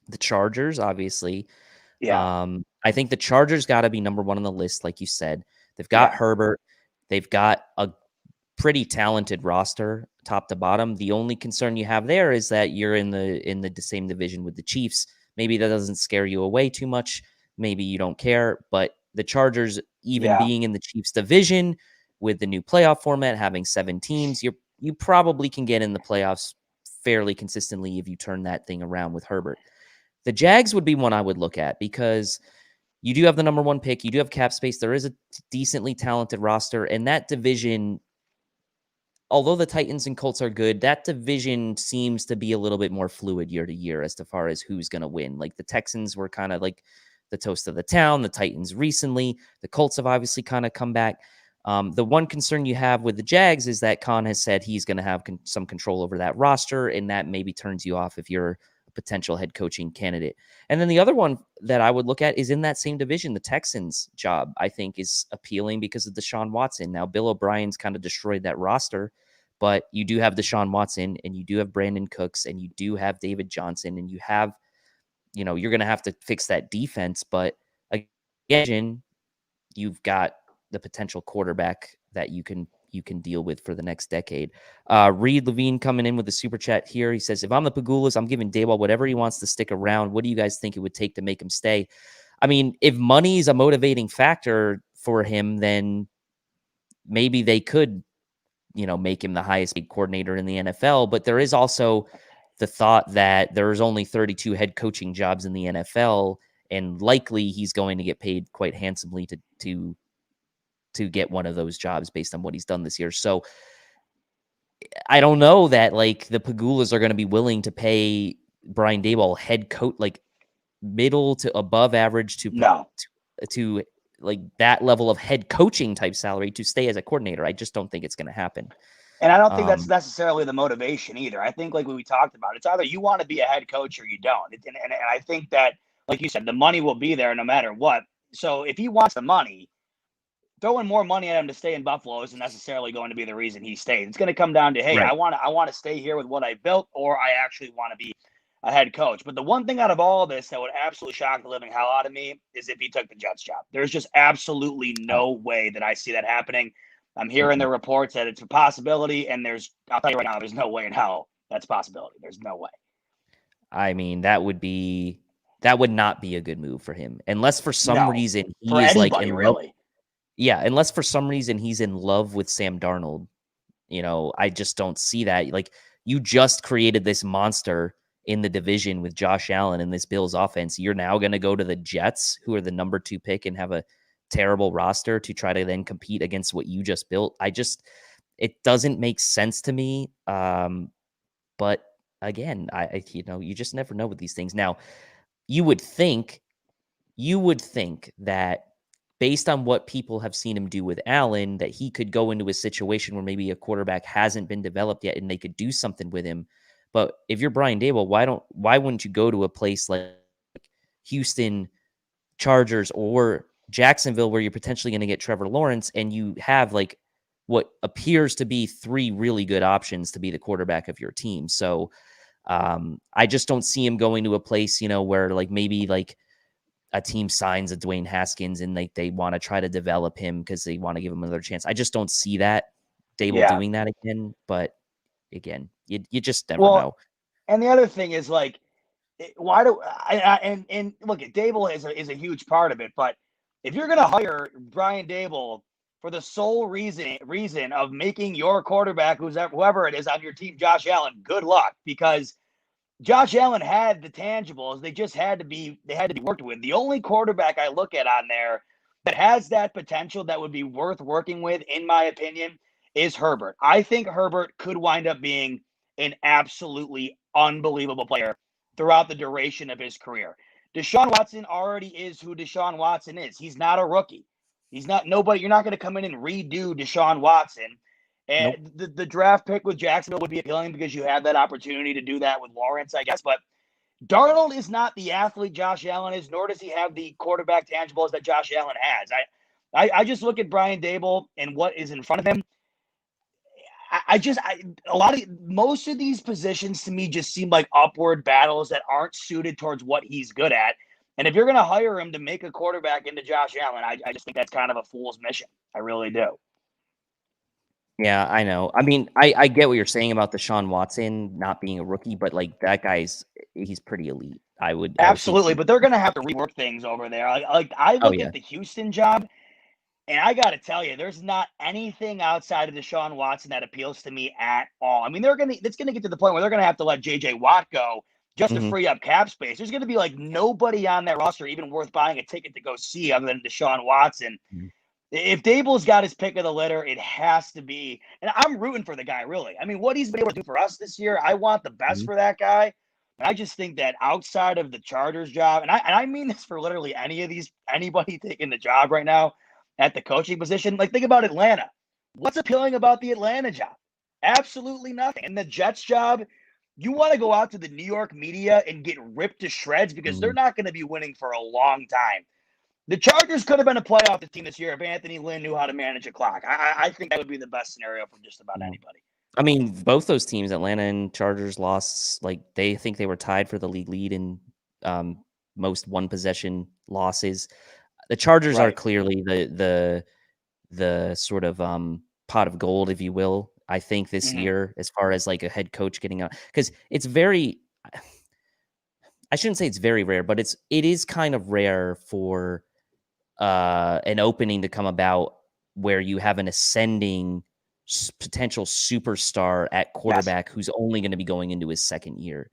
Speaker 3: the Chargers, obviously.
Speaker 4: Yeah.
Speaker 3: I think the Chargers got to be number one on the list, like you said. They've got Herbert. They've got a pretty talented roster, top to bottom. The only concern you have there is that you're in the same division with the Chiefs. Maybe that doesn't scare you away too much. Maybe you don't care. But the Chargers, even being in the Chiefs division with the new playoff format, having 7 teams, you probably can get in the playoffs fairly consistently if you turn that thing around with Herbert. The Jags would be one I would look at because you do have the number 1 pick. You do have cap space. There is a decently talented roster, and that division, although the Titans and Colts are good, that division seems to be a little bit more fluid year to year as far as who's going to win. Like the Texans were kind of like the toast of the town. The Titans recently. The Colts have obviously kind of come back. The one concern you have with the Jags is that Khan has said he's going to have some control over that roster, and that maybe turns you off if you're a potential head coaching candidate. And then the other one that I would look at is in that same division. The Texans job, I think, is appealing because of Deshaun Watson. Now, Bill O'Brien's kind of destroyed that roster, but you do have Deshaun Watson, and you do have Brandon Cooks, and you do have David Johnson, and you have, you're going to have to fix that defense. But again, you've got the potential quarterback that you can deal with for the next decade. Reed Levine coming in with the super chat here. He says, if I'm the Pagulas, I'm giving Daboll whatever he wants to stick around. What do you guys think it would take to make him stay? I mean, if money is a motivating factor for him, then maybe they could, make him the highest paid coordinator in the NFL. But there is also the thought that there's only 32 head coaching jobs in the NFL, and likely he's going to get paid quite handsomely to get one of those jobs based on what he's done this year. So I don't know that like the Pagulas are going to be willing to pay Brian Daboll head coach, like middle to above average to like that level of head coaching type salary to stay as a coordinator. I just don't think it's going to happen.
Speaker 4: And I don't think that's necessarily the motivation either. I think, like we talked about, it's either you want to be a head coach or you don't. And I think that, like you said, the money will be there no matter what. So if he wants the money, throwing more money at him to stay in Buffalo isn't necessarily going to be the reason he stays. It's going to come down to, hey, right, I want to stay here with what I built, or I actually want to be a head coach. But the one thing out of all of this that would absolutely shock the living hell out of me is if he took the Jets job. There's just absolutely no way that I see that happening. I'm hearing the reports that it's a possibility, and I'll tell you right now, there's no way in hell that's a possibility. There's no way.
Speaker 3: I mean, that would not be a good move for him, unless for some reason he
Speaker 4: for
Speaker 3: is
Speaker 4: anybody,
Speaker 3: like in
Speaker 4: really.
Speaker 3: Love, yeah, unless for some reason he's in love with Sam Darnold. I just don't see that. Like, you just created this monster in the division with Josh Allen and this Bills offense. You're now going to go to the Jets, who are the number 2 pick, and have a terrible roster to try to then compete against what you just built. It doesn't make sense to me. But again, I you just never know with these things. Now, you would think that based on what people have seen him do with Allen, that he could go into a situation where maybe a quarterback hasn't been developed yet and they could do something with him. But if you're Brian Daboll, why wouldn't you go to a place like Houston, Chargers, or Jacksonville, where you're potentially going to get Trevor Lawrence, and you have like what appears to be 3 really good options to be the quarterback of your team? So I just don't see him going to a place, where like maybe like a team signs a Dwayne Haskins and they want to try to develop him because they want to give him another chance. I just don't see that Daboll doing that again. But again, you just never know.
Speaker 4: And the other thing is, like, why do and look, Daboll is a huge part of it. But if you're going to hire Brian Daboll for the sole reason of making your quarterback, whoever it is on your team, Josh Allen, good luck, because Josh Allen had the tangibles. They just had to be worked with. The only quarterback I look at on there that has that potential that would be worth working with, in my opinion, is Herbert. I think Herbert could wind up being an absolutely unbelievable player throughout the duration of his career. Deshaun Watson already is who Deshaun Watson is. He's not a rookie. He's not nobody. You're not going to come in and redo Deshaun Watson. And the draft pick with Jacksonville would be appealing because you have that opportunity to do that with Lawrence, I guess. But Darnold is not the athlete Josh Allen is, nor does he have the quarterback tangibles that Josh Allen has. I just look at Brian Daboll and what is in front of him. Most of these positions to me just seem like upward battles that aren't suited towards what he's good at. And if you're going to hire him to make a quarterback into Josh Allen, I just think that's kind of a fool's mission. I really do.
Speaker 3: Yeah, I know. I mean, I get what you're saying about Deshaun Watson not being a rookie, but like that he's pretty elite.
Speaker 4: Absolutely, but they're going to have to rework things over there. I look at the Houston job, and I got to tell you, there's not anything outside of Deshaun Watson that appeals to me at all. I mean, it's going to get to the point where they're going to have to let J.J. Watt go just to free up cap space. There's going to be like nobody on that roster even worth buying a ticket to go see other than Deshaun Watson. If Dable's got his pick of the litter, it has to be. And I'm rooting for the guy, really. I mean, what he's been able to do for us this year, I want the best for that guy. And I just think that outside of the Chargers job, and I mean this for literally anybody taking the job right now at the coaching position, like think about Atlanta. What's appealing about the Atlanta job? Absolutely nothing. And the Jets job, you want to go out to the New York media and get ripped to shreds because they're not going to be winning for a long time. The Chargers could have been a playoff team this year if Anthony Lynn knew how to manage a clock. I think that would be the best scenario for just about anybody.
Speaker 3: I mean, both those teams, Atlanta and Chargers, lost. Like they think they were tied for the league lead in most one possession losses. The Chargers are clearly the sort of pot of gold, if you will. I think this year, as far as like a head coach getting out, because it's very. I shouldn't say it's very rare, but it is kind of rare for an opening to come about where you have an ascending potential superstar at quarterback who's only going to be going into his second year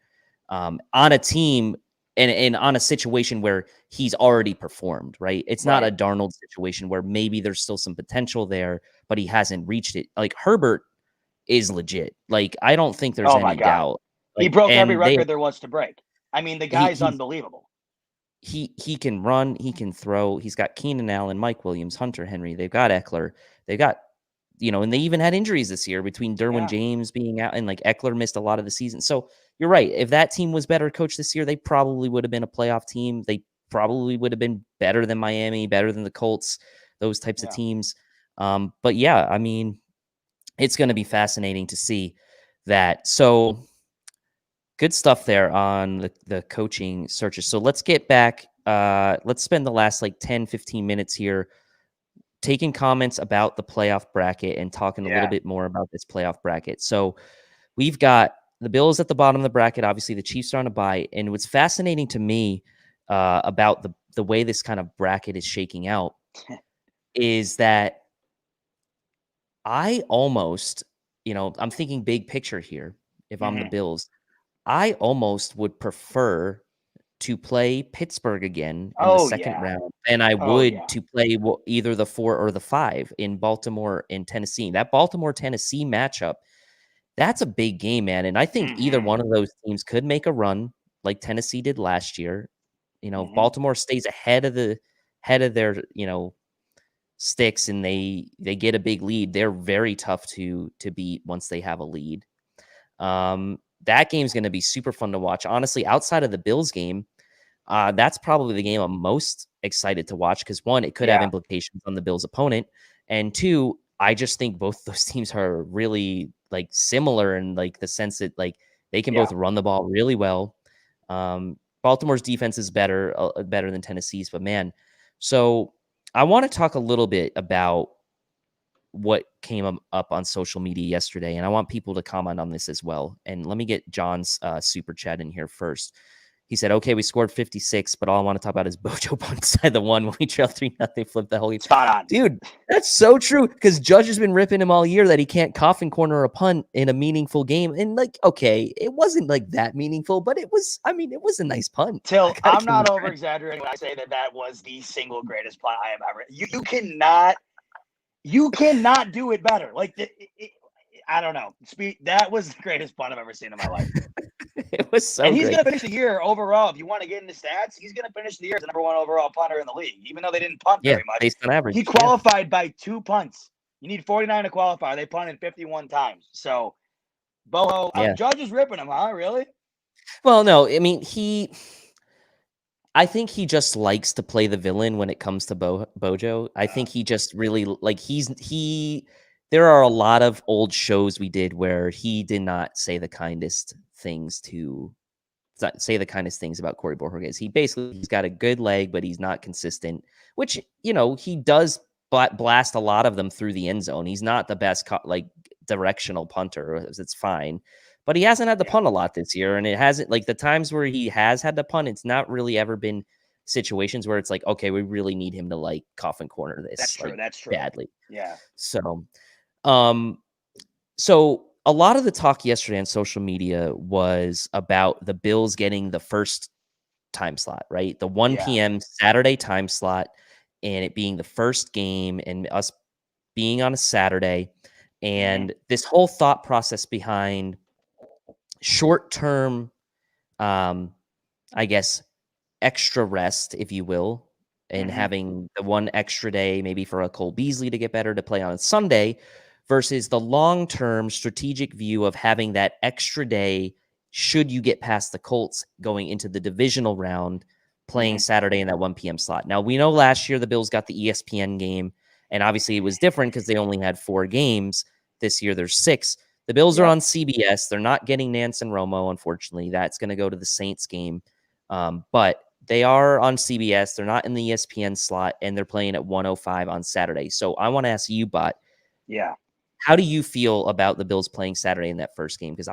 Speaker 3: on a team and on a situation where he's already performed, right? It's not a Darnold situation where maybe there's still some potential there, but he hasn't reached it. Like Herbert is legit. Like, I don't think there's any doubt. Like,
Speaker 4: he broke every record there was to break. I mean, the guy's unbelievable.
Speaker 3: He can run, he can throw. He's got Keenan Allen, Mike Williams, Hunter Henry. They've got Eckler. They've got, and they even had injuries this year between Derwin James being out and like Eckler missed a lot of the season. So you're right. If that team was better coached this year, they probably would have been a playoff team. They probably would have been better than Miami, better than the Colts, those types of teams. But yeah, I mean, it's going to be fascinating to see that. So good stuff there on the coaching searches. So let's get back. Let's spend the last like 10, 15 minutes here taking comments about the playoff bracket and talking a little bit more about this playoff bracket. So we've got the Bills at the bottom of the bracket. Obviously, the Chiefs are on a bye. And what's fascinating to me about the way this kind of bracket is shaking out is that I almost, I'm thinking big picture here. If I'm the Bills, I almost would prefer to play Pittsburgh again in the second round than I would to play either the 4 or the 5 in Baltimore and Tennessee. That Baltimore-Tennessee matchup, that's a big game, man. And I think either one of those teams could make a run like Tennessee did last year. If Baltimore stays ahead of their, sticks and they get a big lead, they're very tough to beat once they have a lead. That game's going to be super fun to watch. Honestly, outside of the Bills game, that's probably the game I'm most excited to watch because, one, it could have implications on the Bills' opponent, and two, I just think both those teams are really like similar in like the sense that like they can both run the ball really well. Baltimore's defense is better than Tennessee's, but man, so I want to talk a little bit about what came up on social media yesterday, and I want people to comment on this as well. And let me get John's super chat in here first. He said, okay, we scored 56, but all I want to talk about is Bojo punt inside the one when we trailed 3-0, flipped the whole game.
Speaker 4: Spot on.
Speaker 3: Dude, that's so true because Judge has been ripping him all year that he can't coffin corner a punt in a meaningful game. And like, okay, it wasn't like that meaningful, but it was a nice punt.
Speaker 4: Till I'm not over exaggerating when I say that was the single greatest punt I have ever. You cannot do it better. Like, I don't know. That was the greatest punt I've ever seen in my life.
Speaker 3: It was so
Speaker 4: and he's
Speaker 3: great.
Speaker 4: going to finish the year overall. If you want to get into stats, he's going to finish the year as the number 1 overall punter in the league, even though they didn't punt very much.
Speaker 3: Based on average.
Speaker 4: He qualified by 2 punts. You need 49 to qualify. They punted 51 times. So, Boho, Judge is ripping him, huh? Really?
Speaker 3: Well, no. I mean, I think he just likes to play the villain when it comes to Bojo. I think he just really like there are a lot of old shows we did where he did not say the kindest things about Corey Borges. He's got a good leg, but he's not consistent, which, he does blast a lot of them through the end zone. He's not the best directional punter. It's fine. But he hasn't had to punt a lot this year, and it hasn't like the times where he has had to punt. It's not really ever been situations where it's like, okay, we really need him to like coffin corner this.
Speaker 4: That's true.
Speaker 3: Like,
Speaker 4: that's true.
Speaker 3: Badly.
Speaker 4: Yeah.
Speaker 3: So a lot of the talk yesterday on social media was about the Bills getting the first time slot, right? The 1
Speaker 4: Yeah.
Speaker 3: p.m. Saturday time slot, and it being the first game and us being on a Saturday. And this whole thought process behind short-term, I guess, extra rest, if you will, and having the one extra day, maybe for a Cole Beasley to get better to play on a Sunday, versus the long-term strategic view of having that extra day should you get past the Colts going into the divisional round, playing Saturday in that 1 p.m. slot. Now, we know last year the Bills got the ESPN game, and obviously it was different because they only had 4 games. This year there's 6. The Bills are on CBS. They're not getting Nance and Romo, unfortunately. That's going to go to the Saints game. But they are on CBS. They're not in the ESPN slot, and they're playing at 105 on Saturday. So I want to ask you, Bot, how do you feel about the Bills playing Saturday in that first game? Because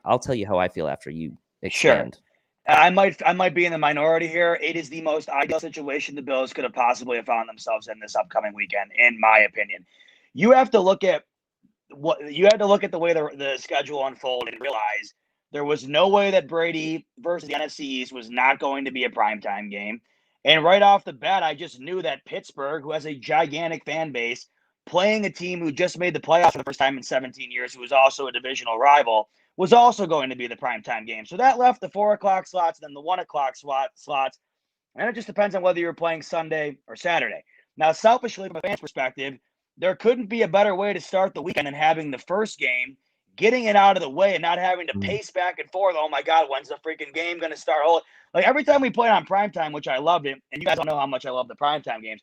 Speaker 3: I'll tell you how I feel after you expand.
Speaker 4: Sure. I might be in the minority here. It is the most ideal situation the Bills could have possibly have found themselves in this upcoming weekend, in my opinion. You have to look at the way the schedule unfolded and realize there was no way that Brady versus the NFC East was not going to be a primetime game. And right off the bat, I just knew that Pittsburgh, who has a gigantic fan base, playing a team who just made the playoffs for the first time in 17 years, who was also a divisional rival, was also going to be the primetime game. So that left the 4 o'clock slots, then the 1 o'clock slots. And it just depends on whether you're playing Sunday or Saturday. Now, selfishly, from a fan's perspective, there couldn't be a better way to start the weekend than having the first game, getting it out of the way, and not having to pace back and forth. Oh my God, when's the freaking game going to start? Like every time we played on primetime, which I loved it, and you guys all know how much I love the primetime games,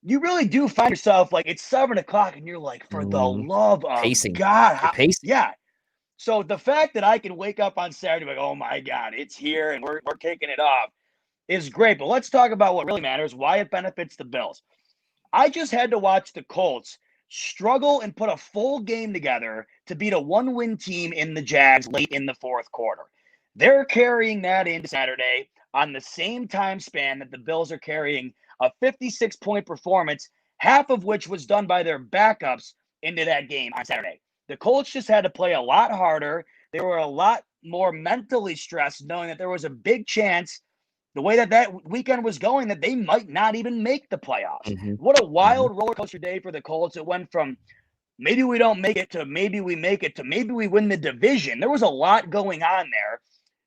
Speaker 4: you really do find yourself like it's 7 o'clock, and you're like, for the love of
Speaker 3: Pacing.
Speaker 4: God,
Speaker 3: Pacing.
Speaker 4: yeah. So the fact that I can wake up on Saturday like, oh my God, it's here and we're kicking it off is great. But let's talk about what really matters, why it benefits the Bills. I just had to watch the Colts struggle and put a full game together to beat a 1-win team in the Jags late in the fourth quarter. They're carrying that into Saturday on the same time span that the Bills are carrying a 56-point performance, half of which was done by their backups into that game on Saturday. The Colts just had to play a lot harder. They were a lot more mentally stressed, knowing that there was a big chance, the way that weekend was going, that they might not even make the playoffs. What a wild roller coaster day for the Colts. It went from maybe we don't make it to maybe we make it to maybe we win the division. There was a lot going on there.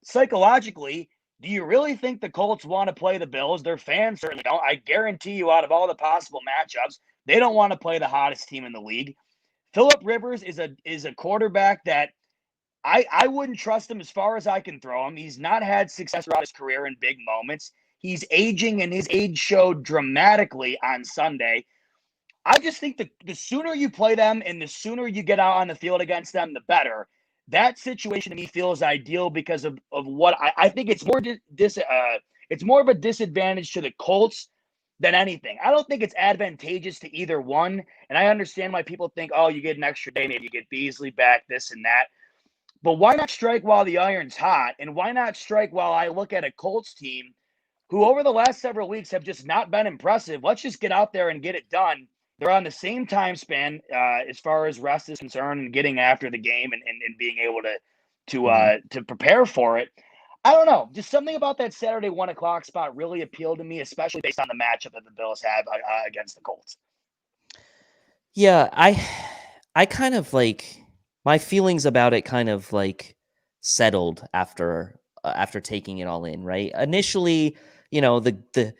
Speaker 4: Psychologically, do you really think the Colts want to play the Bills? Their fans certainly don't. I guarantee you, out of all the possible matchups, they don't want to play the hottest team in the league. Phillip Rivers is a quarterback that I wouldn't trust him as far as I can throw him. He's not had success throughout his career in big moments. He's aging, and his age showed dramatically on Sunday. I just think the sooner you play them and the sooner you get out on the field against them, the better. That situation to me feels ideal because of what I think it's more it's more of a disadvantage to the Colts than anything. I don't think it's advantageous to either one. And I understand why people think, oh, you get an extra day, maybe you get Beasley back, this and that. But why not strike while the iron's hot? And why not strike while I look at a Colts team who over the last several weeks have just not been impressive? Let's just get out there and get it done. They're on the same time span as far as rest is concerned and getting after the game and being able to prepare for it. I don't know. Just something about that Saturday 1 o'clock spot really appealed to me, especially based on the matchup that the Bills have against the Colts.
Speaker 3: Yeah, I kind of like my feelings about it kind of like settled after taking it all in, right? Initially, the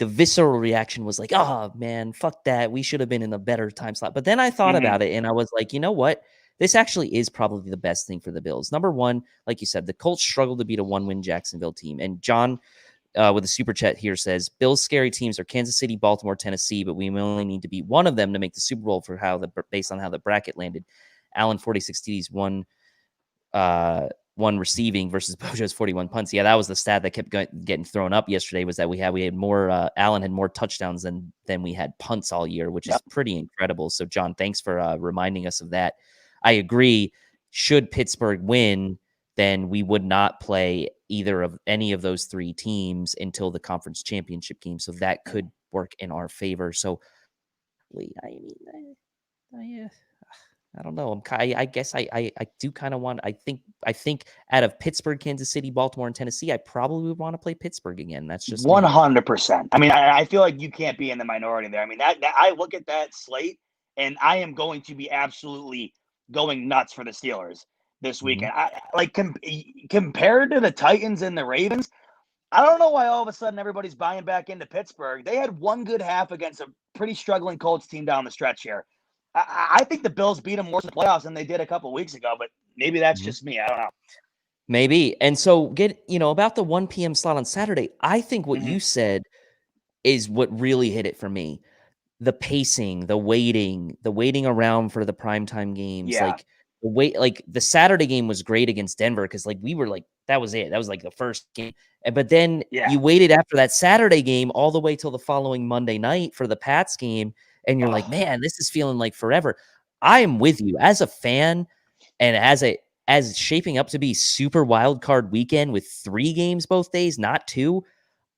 Speaker 3: visceral reaction was like, "Oh man, fuck that. We should have been in a better time slot." But then I thought about it and I was like, "You know what? This actually is probably the best thing for the Bills." Number one, like you said, the Colts struggled to beat a 1-win Jacksonville team. And John with a super chat here says, Bills' scary teams are Kansas City, Baltimore, Tennessee, but we only need to beat one of them to make the Super Bowl based on how the bracket landed. Allen 46 TDs, one receiving versus Bojo's 41 punts. Yeah, that was the stat that kept getting thrown up yesterday, was that we had more Allen had more touchdowns than we had punts all year, which is pretty incredible. So John, thanks for reminding us of that. I agree. Should Pittsburgh win, then we would not play either of any of those 3 teams until the conference championship game. So that could work in our favor. So I I don't know. I guess I do kind of want. I think out of Pittsburgh, Kansas City, Baltimore, and Tennessee, I probably would want to play Pittsburgh again. That's just me.
Speaker 4: 100%. I mean, I feel like you can't be in the minority there. I mean, that I look at that slate, and I am going to be absolutely going nuts for the Steelers this weekend. I like compared to the Titans and the Ravens. I don't know why all of a sudden everybody's buying back into Pittsburgh. They had one good half against a pretty struggling Colts team down the stretch here. I think the Bills beat them more in the playoffs than they did a couple of weeks ago, but maybe that's just me. I don't know.
Speaker 3: Maybe. And so about the 1 p.m. slot on Saturday, I think what you said is what really hit it for me. The pacing, the waiting around for the primetime games.
Speaker 4: Yeah.
Speaker 3: Like the Saturday game was great against Denver because like we were like, that was it. That was like the first game. But then you waited after that Saturday game all the way till the following Monday night for the Pats game. And you're like, man, this is feeling like forever. I am with you as a fan and as shaping up to be super wild card weekend with 3 games both days, not 2.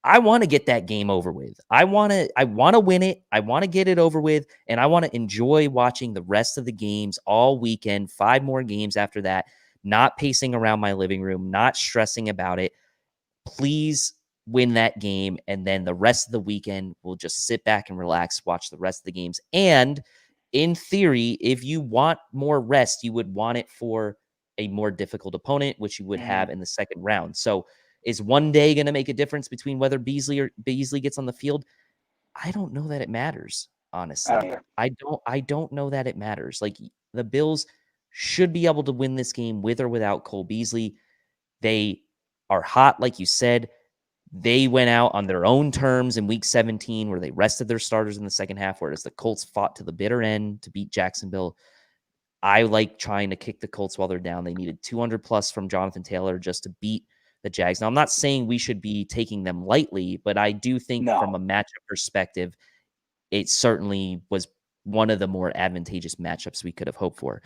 Speaker 3: I want to get that game over with. I want to win it. I want to get it over with. And I want to enjoy watching the rest of the games all weekend, 5 more games after that, not pacing around my living room, not stressing about it. Please win that game. And then the rest of the weekend, we'll just sit back and relax, watch the rest of the games. And in theory, if you want more rest, you would want it for a more difficult opponent, which you would have in the second round. So is one day going to make a difference between whether Beasley gets on the field? I don't know that it matters, honestly. I don't know that it matters. Like the Bills should be able to win this game with or without Cole Beasley. They are hot, like you said. They went out on their own terms in week 17 where they rested their starters in the second half, whereas the Colts fought to the bitter end to beat Jacksonville. I like trying to kick the Colts while they're down. They needed 200 plus from Jonathan Taylor just to beat the Jags. Now, I'm not saying we should be taking them lightly, but I do think from a matchup perspective, it certainly was one of the more advantageous matchups we could have hoped for.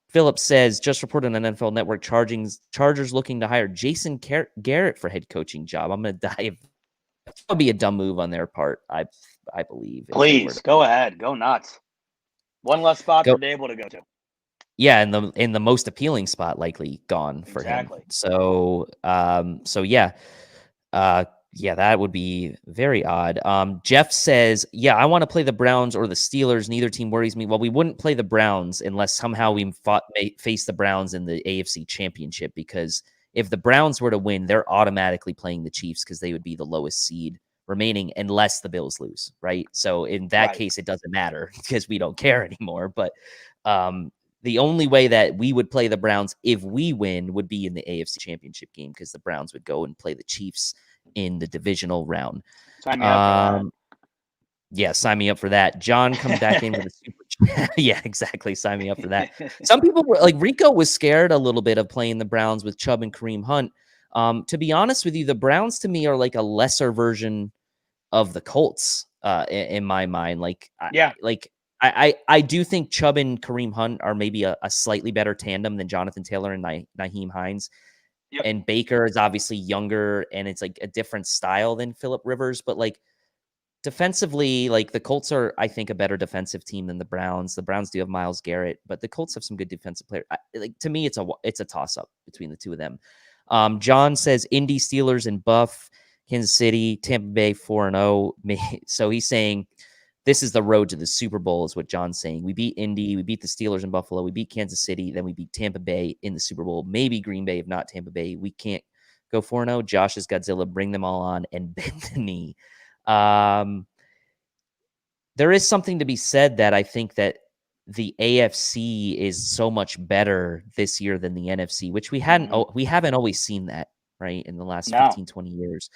Speaker 3: Philip says, just reported on NFL Network, Chargers looking to hire Jason Garrett for head coaching job. I'm going to dive. That would be a dumb move on their part, I believe.
Speaker 4: Please, go ahead. Go nuts. One less spot for Dable to go to.
Speaker 3: Yeah, in the most appealing spot likely gone for him. So yeah. Yeah, that would be very odd. Jeff says, yeah, I want to play the Browns or the Steelers. Neither team worries me. Well, we wouldn't play the Browns unless somehow we face the Browns in the AFC Championship, because if the Browns were to win, they're automatically playing the Chiefs because they would be the lowest seed remaining unless the Bills lose, right? So in that case, it doesn't matter because we don't care anymore. But the only way that we would play the Browns if we win would be in the AFC Championship game, because the Browns would go and play the Chiefs in the divisional round.
Speaker 4: Sign me up for that.
Speaker 3: Yeah, sign me up for that. John comes back in with a super chat. Yeah, exactly. Sign me up for that. Some people were like, Rico was scared a little bit of playing the Browns with Chubb and Kareem Hunt. To be honest with you, the Browns to me are like a lesser version of the Colts in my mind. I do think Chubb and Kareem Hunt are maybe a slightly better tandem than Jonathan Taylor and Nyheim Hines. Yep. And Baker is obviously younger, and it's like a different style than Phillip Rivers. But like defensively, like the Colts are, I think, a better defensive team than the Browns. The Browns do have Myles Garrett, but the Colts have some good defensive players. To me, it's a toss up between the two of them. John says Indy, Steelers, and Buff, Kansas City, Tampa Bay 4-0. So he's saying this is the road to the Super Bowl, is what John's saying. We beat Indy, we beat the Steelers in Buffalo, we beat Kansas City, then we beat Tampa Bay in the Super Bowl. Maybe Green Bay, if not Tampa Bay. We can't go 4-0. Josh is Godzilla. Bring them all on and bend the knee. There is something to be said that I think that the AFC is so much better this year than the NFC, which we haven't always seen that, right, in the last 15, 20 years.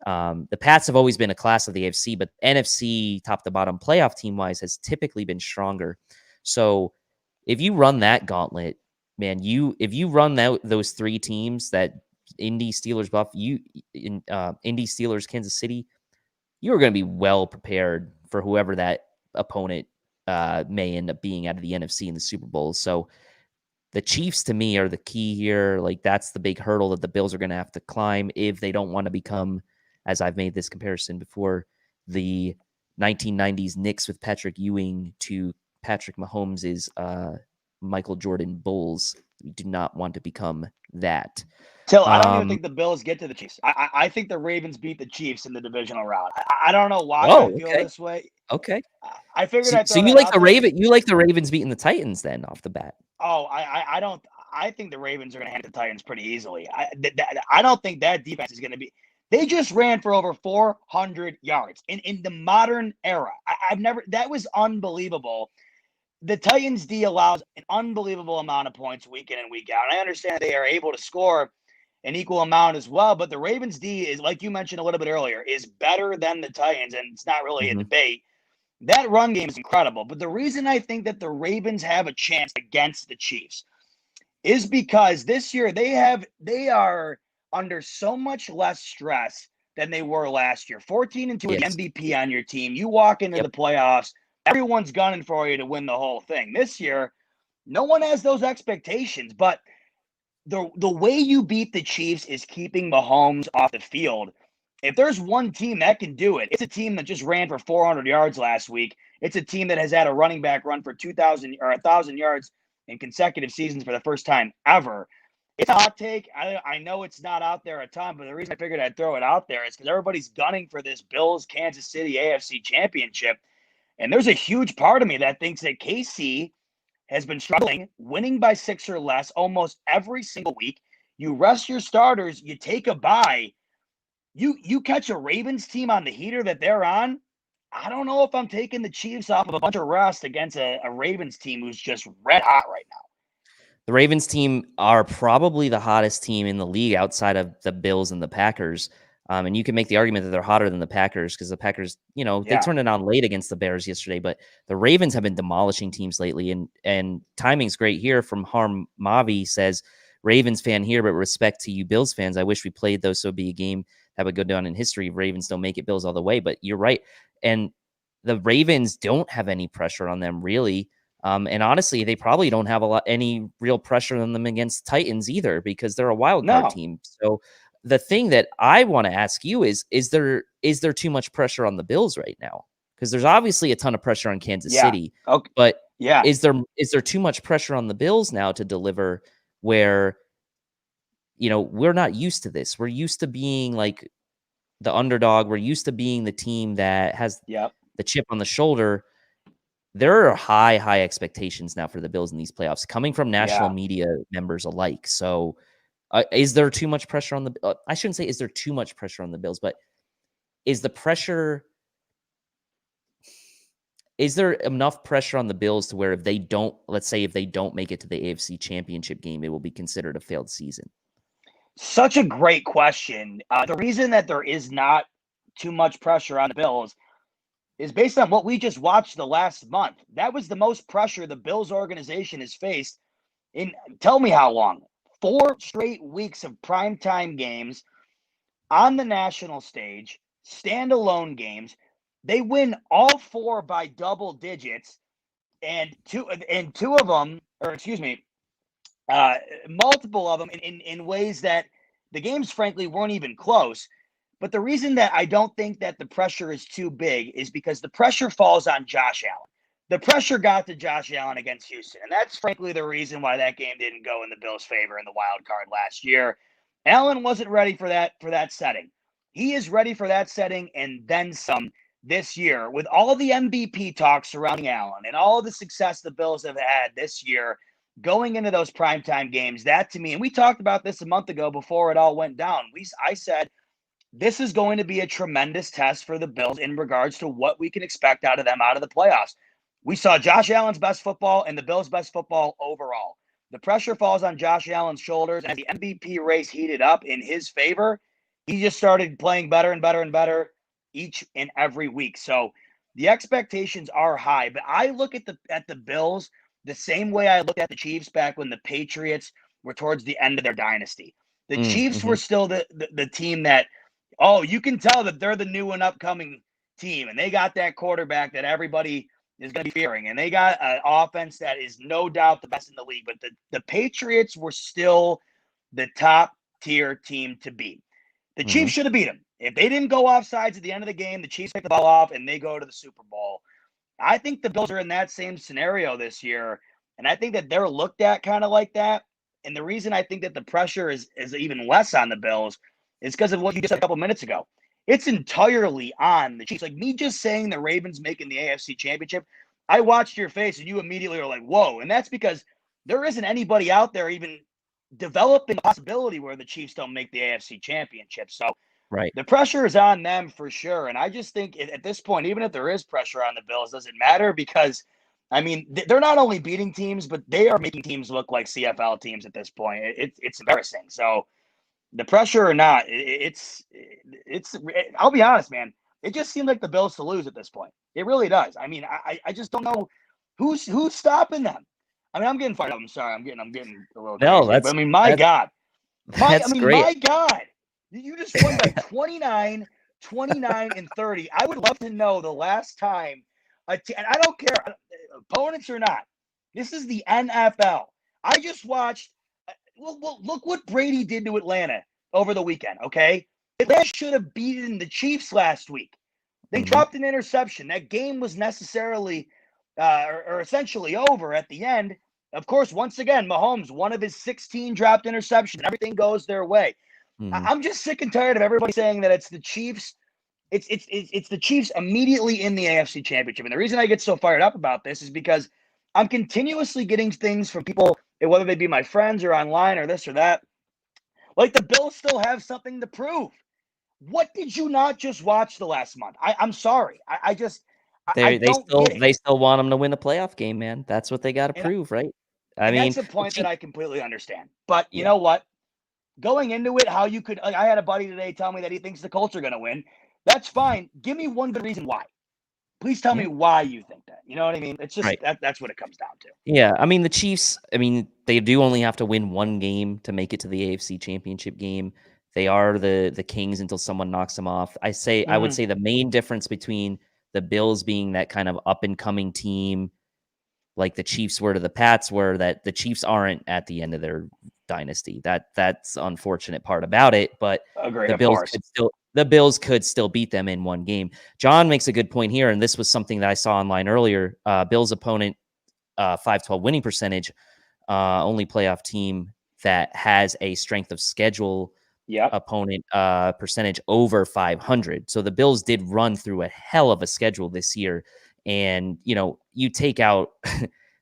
Speaker 3: The Pats have always been a class of the AFC, but NFC top to bottom playoff team wise has typically been stronger. So if you run that gauntlet, man, if you run those 3 teams, that Indy, Steelers, Buff, Indy, Steelers, Kansas City, you are going to be well prepared for whoever that opponent may end up being out of the NFC in the Super Bowl. So the Chiefs, to me, are the key here. Like, that's the big hurdle that the Bills are going to have to climb if they don't want to become, as I've made this comparison before, the 1990s Knicks with Patrick Ewing to Patrick Mahomes' Michael Jordan Bulls. We do not want to become that.
Speaker 4: Till, I don't even think the Bills get to the Chiefs. I think the Ravens beat the Chiefs in the divisional round. I don't know why I feel this way.
Speaker 3: Okay.
Speaker 4: I figured
Speaker 3: So,
Speaker 4: I'd throw
Speaker 3: so you
Speaker 4: that
Speaker 3: like
Speaker 4: out
Speaker 3: the
Speaker 4: there.
Speaker 3: Raven? You like the Ravens beating the Titans then off the bat?
Speaker 4: Oh, I don't. I think the Ravens are going to hand the Titans pretty easily. I don't think that defense is going to be. They just ran for over 400 yards in the modern era. I've never. That was unbelievable. The Titans D allows an unbelievable amount of points week in and week out. And I understand they are able to score an equal amount as well, but the Ravens D is, like you mentioned a little bit earlier, is better than the Titans, and it's not really a debate. That run game is incredible. But the reason I think that the Ravens have a chance against the Chiefs is because this year they are under so much less stress than they were last year. 14-2 with MVP on your team. You walk into the playoffs, everyone's gunning for you to win the whole thing. This year, no one has those expectations, but the way you beat the Chiefs is keeping Mahomes off the field. If there's one team that can do it, it's a team that just ran for 400 yards last week. It's a team that has had a running back run for 2,000 or 1,000 yards in consecutive seasons for the first time ever. It's a hot take. I know it's not out there a ton, but the reason I figured I'd throw it out there is because everybody's gunning for this Bills-Kansas City AFC championship. And there's a huge part of me that thinks that KC has been struggling, winning by 6 or less almost every single week. You rest your starters, you take a bye. You catch a Ravens team on the heater that they're on. I don't know if I'm taking the Chiefs off of a bunch of rest against a Ravens team who's just red hot right now.
Speaker 3: The Ravens team are probably the hottest team in the league outside of the Bills and the Packers. And you can make the argument that they're hotter than the Packers because the Packers, they turned it on late against the Bears yesterday, but the Ravens have been demolishing teams lately. And timing's great here from Harm Mavi says, Ravens fan here, but respect to you Bills fans. I wish we played those so it'd be a game that would go down in history. Ravens don't make it, Bills all the way, but you're right. And the Ravens don't have any pressure on them really. And honestly, they probably don't have any real pressure on them against Titans either because they're a wild card team. So the thing that I want to ask you is there too much pressure on the Bills right now? Because there's obviously a ton of pressure on Kansas City.
Speaker 4: Okay.
Speaker 3: But is there too much pressure on the Bills now to deliver where, we're not used to this. We're used to being like the underdog. We're used to being the team that has the chip on the shoulder. There are high expectations now for the Bills in these playoffs coming from national media members alike. So is there too much pressure on the I shouldn't say is there too much pressure on the Bills, but is there enough pressure on the Bills to where if they don't make it to the AFC championship game, it will be considered a failed season?
Speaker 4: Such a great question. The reason that there is not too much pressure on the Bills is based on what we just watched the last month. That was the most pressure the Bills organization has faced in, tell me how long, 4 straight weeks of primetime games on the national stage, standalone games. They win all 4 by double digits, and two of them, multiple of them in ways that the games, frankly, weren't even close. But the reason that I don't think that the pressure is too big is because the pressure falls on Josh Allen. The pressure got to Josh Allen against Houston, and that's frankly the reason why that game didn't go in the Bills' favor in the wild card last year. Allen wasn't ready for that setting. He is ready for that setting and then some this year. With all the MVP talk surrounding Allen and all the success the Bills have had this year going into those primetime games, that to me, and we talked about this a month ago before it all went down, I said, this is going to be a tremendous test for the Bills in regards to what we can expect out of them out of the playoffs. We saw Josh Allen's best football and the Bills' best football overall. The pressure falls on Josh Allen's shoulders, and as the MVP race heated up in his favor, he just started playing better and better and better each and every week. So the expectations are high, but I look at the Bills the same way I looked at the Chiefs back when the Patriots were towards the end of their dynasty. The Chiefs were still the team that, you can tell that they're the new and upcoming team, and they got that quarterback that everybody is going to be fearing, and they got an offense that is no doubt the best in the league. But the Patriots were still the top-tier team to beat. The Chiefs should have beat them. If they didn't go off sides at the end of the game, the Chiefs pick the ball off, and they go to the Super Bowl. I think the Bills are in that same scenario this year, and I think that they're looked at kind of like that. And the reason I think that the pressure is even less on the Bills is because of what you just said a couple minutes ago. It's entirely on the Chiefs. Like me just saying the Ravens making the AFC Championship, I watched your face and you immediately were like, whoa. And that's because there isn't anybody out there even developing the possibility where the Chiefs don't make the AFC Championship. So
Speaker 3: Right.
Speaker 4: the pressure is on them for sure. And I just think at this point, even if there is pressure on the Bills, does it matter? Because, I mean, they're not only beating teams, but they are making teams look like CFL teams at this point. It's embarrassing. So the pressure or not, I'll be honest, man. It just seemed like the Bills to lose at this point. It really does. I mean, I just don't know who's stopping them. I mean, I'm getting fired up. I'm sorry. I'm getting a little crazy.
Speaker 3: No,
Speaker 4: But I mean, my God.
Speaker 3: Great.
Speaker 4: My God. You just won by 29, 29, and 30. I would love to know the last time and I don't care opponents or not. This is the NFL. I just watched. Well, look what Brady did to Atlanta over the weekend. Okay, Atlanta should have beaten the Chiefs last week. They dropped an interception. That game was necessarily or essentially over at the end. Of course, once again, Mahomes, one of his 16 dropped interceptions. Everything goes their way. I'm just sick and tired of everybody saying that it's the Chiefs. It's the Chiefs immediately in the AFC Championship. And the reason I get so fired up about this is because I'm continuously getting things from people, whether they be my friends or online or this or that. Like the Bills still have something to prove. What did you not just watch the last month? I'm sorry. I don't get it.
Speaker 3: They still want them to win a playoff game, man. That's what they got to prove, right? I mean,
Speaker 4: that's a point that I completely understand. But you know what? Going into it, how you could, like, I had a buddy today tell me that he thinks the Colts are going to win. That's fine. Give me one good reason why. Please tell me why you think that. You know what I mean? It's just that's what it comes down to.
Speaker 3: Yeah, I mean the Chiefs. I mean they do only have to win one game to make it to the AFC Championship game. They are the Kings until someone knocks them off. I would say the main difference between the Bills being that kind of up and coming team, like the Chiefs were to the Pats, were that the Chiefs aren't at the end of their dynasty. That's the unfortunate part about it. But the Bills could still beat them in one game. John makes a good point here, and this was something that I saw online earlier. Bills opponent 5-12 winning percentage, only playoff team that has a strength of schedule opponent percentage over 500. So the Bills did run through a hell of a schedule this year. And, you take out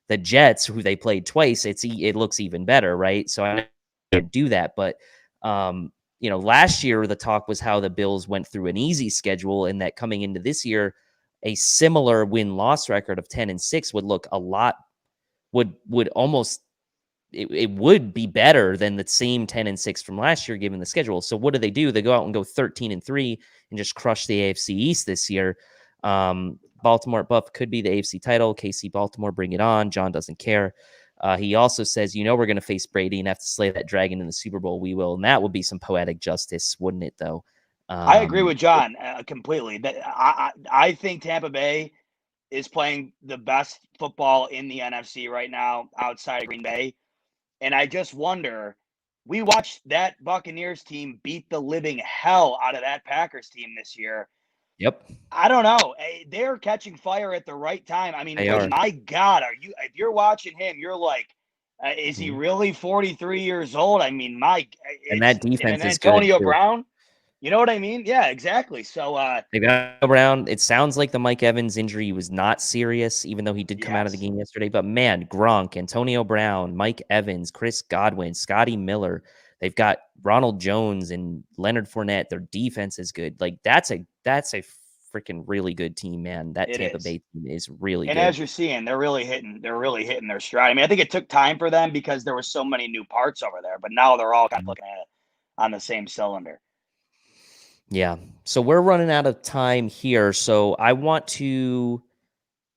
Speaker 3: the Jets, who they played twice, it looks even better, right? So I didn't do that. But, last year the talk was how the Bills went through an easy schedule and that coming into this year, a similar win-loss record of 10-6 would look a lot, would be better than the same 10-6 from last year, given the schedule. So what do? They go out and go 13-3 and just crush the AFC East this year. Baltimore Buff could be the AFC title. KC Baltimore, bring it on. John doesn't care. He also says, we're going to face Brady and have to slay that dragon in the Super Bowl. We will. And that would be some poetic justice, wouldn't it, though?
Speaker 4: I agree with John completely. I think Tampa Bay is playing the best football in the NFC right now outside of Green Bay. And I just wonder, we watched that Buccaneers team beat the living hell out of that Packers team this year.
Speaker 3: Yep.
Speaker 4: I don't know. They're catching fire at the right time. I mean, my God, if you're watching him, you're like, is he really 43 years old? I mean,
Speaker 3: and that defense is
Speaker 4: Antonio
Speaker 3: good
Speaker 4: Brown. You know what I mean? Yeah, exactly. So
Speaker 3: they got Brown. It sounds like the Mike Evans injury was not serious, even though he did come out of the game yesterday. But man, Gronk, Antonio Brown, Mike Evans, Chris Godwin, Scotty Miller. They've got Ronald Jones and Leonard Fournette. Their defense is good. Like that's a freaking really good team, man. That Tampa Bay team is really good.
Speaker 4: And as you're seeing, they're really hitting their stride. I mean, I think it took time for them because there were so many new parts over there, but now they're all kind of looking at it on the same cylinder.
Speaker 3: Yeah. So we're running out of time here. So I want to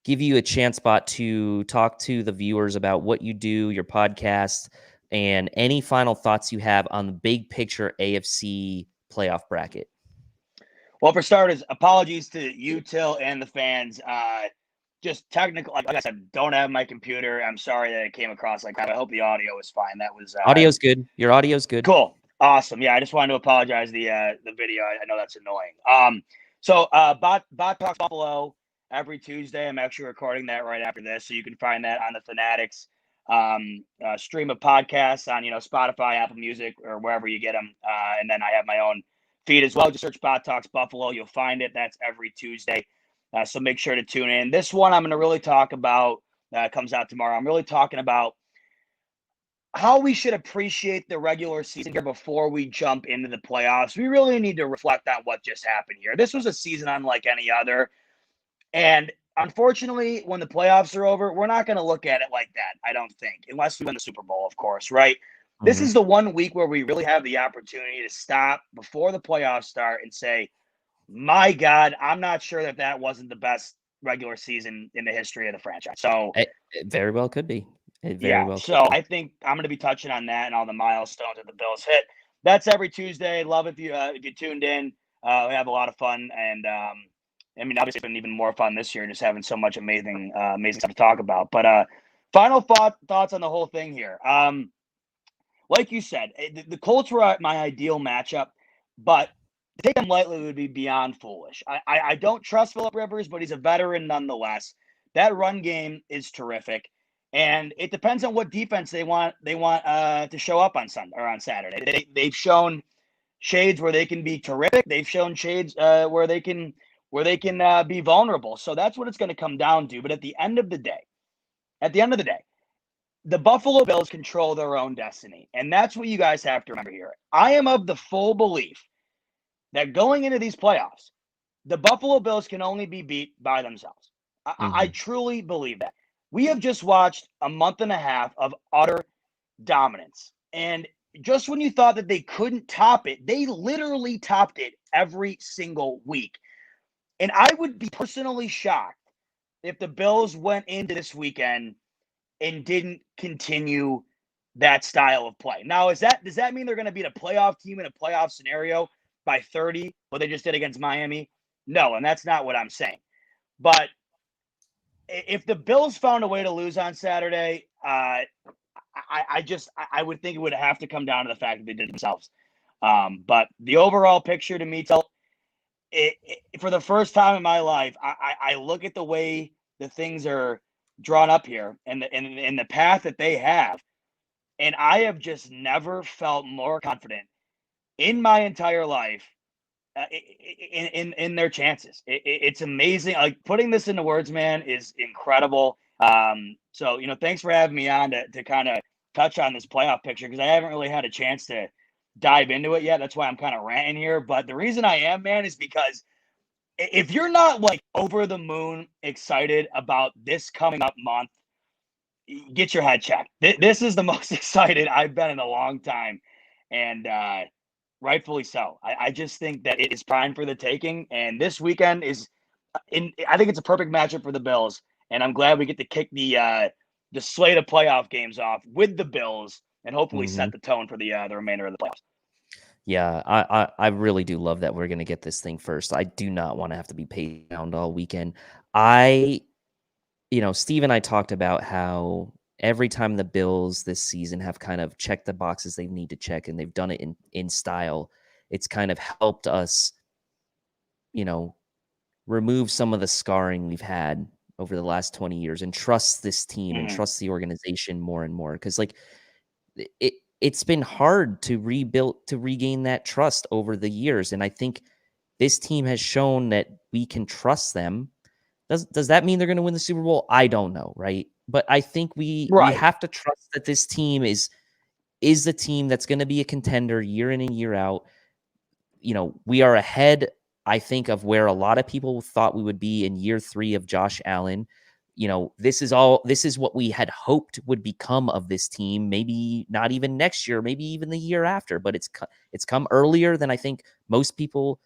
Speaker 3: give you a chance spot to talk to the viewers about what you do, your podcast, and any final thoughts you have on the big picture AFC playoff bracket.
Speaker 4: Well, for starters, apologies to you, Till, and the fans. Just technical, like I said, don't have my computer. I'm sorry that it came across like that. I hope the audio was fine. That was
Speaker 3: audio's good. Your audio's good.
Speaker 4: Cool. Awesome. Yeah, I just wanted to apologize the video. I know that's annoying. So Bot Talks Buffalo. every Tuesday. I'm actually recording that right after this, so you can find that on the Fanatics stream of podcasts on Spotify, Apple Music, or wherever you get them. And then I have my own feed as well. Just search Bot Talks Buffalo. You'll find it. That's every Tuesday. So make sure to tune in. This one I'm going to really talk about comes out tomorrow. I'm really talking about how we should appreciate the regular season here before we jump into the playoffs. We really need to reflect on what just happened here. This was a season unlike any other. And unfortunately, when the playoffs are over, we're not going to look at it like that, I don't think, unless we win the Super Bowl, of course, right? This is the one week where we really have the opportunity to stop before the playoffs start and say, my God, I'm not sure that wasn't the best regular season in the history of the franchise. So
Speaker 3: It very well could be. It very
Speaker 4: yeah,
Speaker 3: well
Speaker 4: so
Speaker 3: could be.
Speaker 4: I think I'm going to be touching on that and all the milestones that the Bills hit. That's every Tuesday. Love if you tuned in. We have a lot of fun, and I mean, obviously, it's been even more fun this year, just having so much amazing stuff to talk about. But final thoughts on the whole thing here. Like you said, the Colts were my ideal matchup, but to take them lightly would be beyond foolish. I don't trust Phillip Rivers, but he's a veteran nonetheless. That run game is terrific. And it depends on what defense they want to show up on Sunday or on Saturday. They've shown shades where they can be terrific. They've shown shades where they can be vulnerable. So that's what it's going to come down to. But at the end of the day, the Buffalo Bills control their own destiny, and that's what you guys have to remember here. I am of the full belief that going into these playoffs, the Buffalo Bills can only be beat by themselves. I truly believe that. We have just watched a month and a half of utter dominance. And just when you thought that they couldn't top it, they literally topped it every single week. And I would be personally shocked if the Bills went into this weekend and didn't continue that style of play. Now, does that mean they're going to beat a playoff team in a playoff scenario by 30, what they just did against Miami? No, and that's not what I'm saying. But if the Bills found a way to lose on Saturday, I would think it would have to come down to the fact that they did it themselves. But the overall picture to me, for the first time in my life, I look at the way the things are drawn up here and the path that they have, and I have just never felt more confident in my entire life in their chances. It's amazing. Like, putting this into words, man, is incredible. So thanks for having me on to kind of touch on this playoff picture, because I haven't really had a chance to dive into it yet. That's why I'm kind of ranting here. But the reason I am, man, is because if you're not like over the moon excited about this coming up month, get your head checked. This is the most excited I've been in a long time, and rightfully so. I just think that it is prime for the taking, and this weekend I think it's a perfect matchup for the Bills, and I'm glad we get to kick the slate of playoff games off with the Bills and hopefully set the tone for the remainder of the playoffs.
Speaker 3: Yeah, I really do love that we're going to get this thing first. I do not want to have to be paid down all weekend. Steve and I talked about how every time the Bills this season have kind of checked the boxes they need to check, and they've done it in style, it's kind of helped us, remove some of the scarring we've had over the last 20 years and trust this team and trust the organization more and more. Because it's been hard to regain that trust over the years. And I think this team has shown that we can trust them. Does that mean they're going to win the Super Bowl? I don't know, right? But I think we have to trust that this team is the team that's going to be a contender year in and year out. We are ahead, I think, of where a lot of people thought we would be in year 3 of Josh Allen. This is what we had hoped would become of this team. Maybe not even next year, maybe even the year after, but it's come earlier than I think most people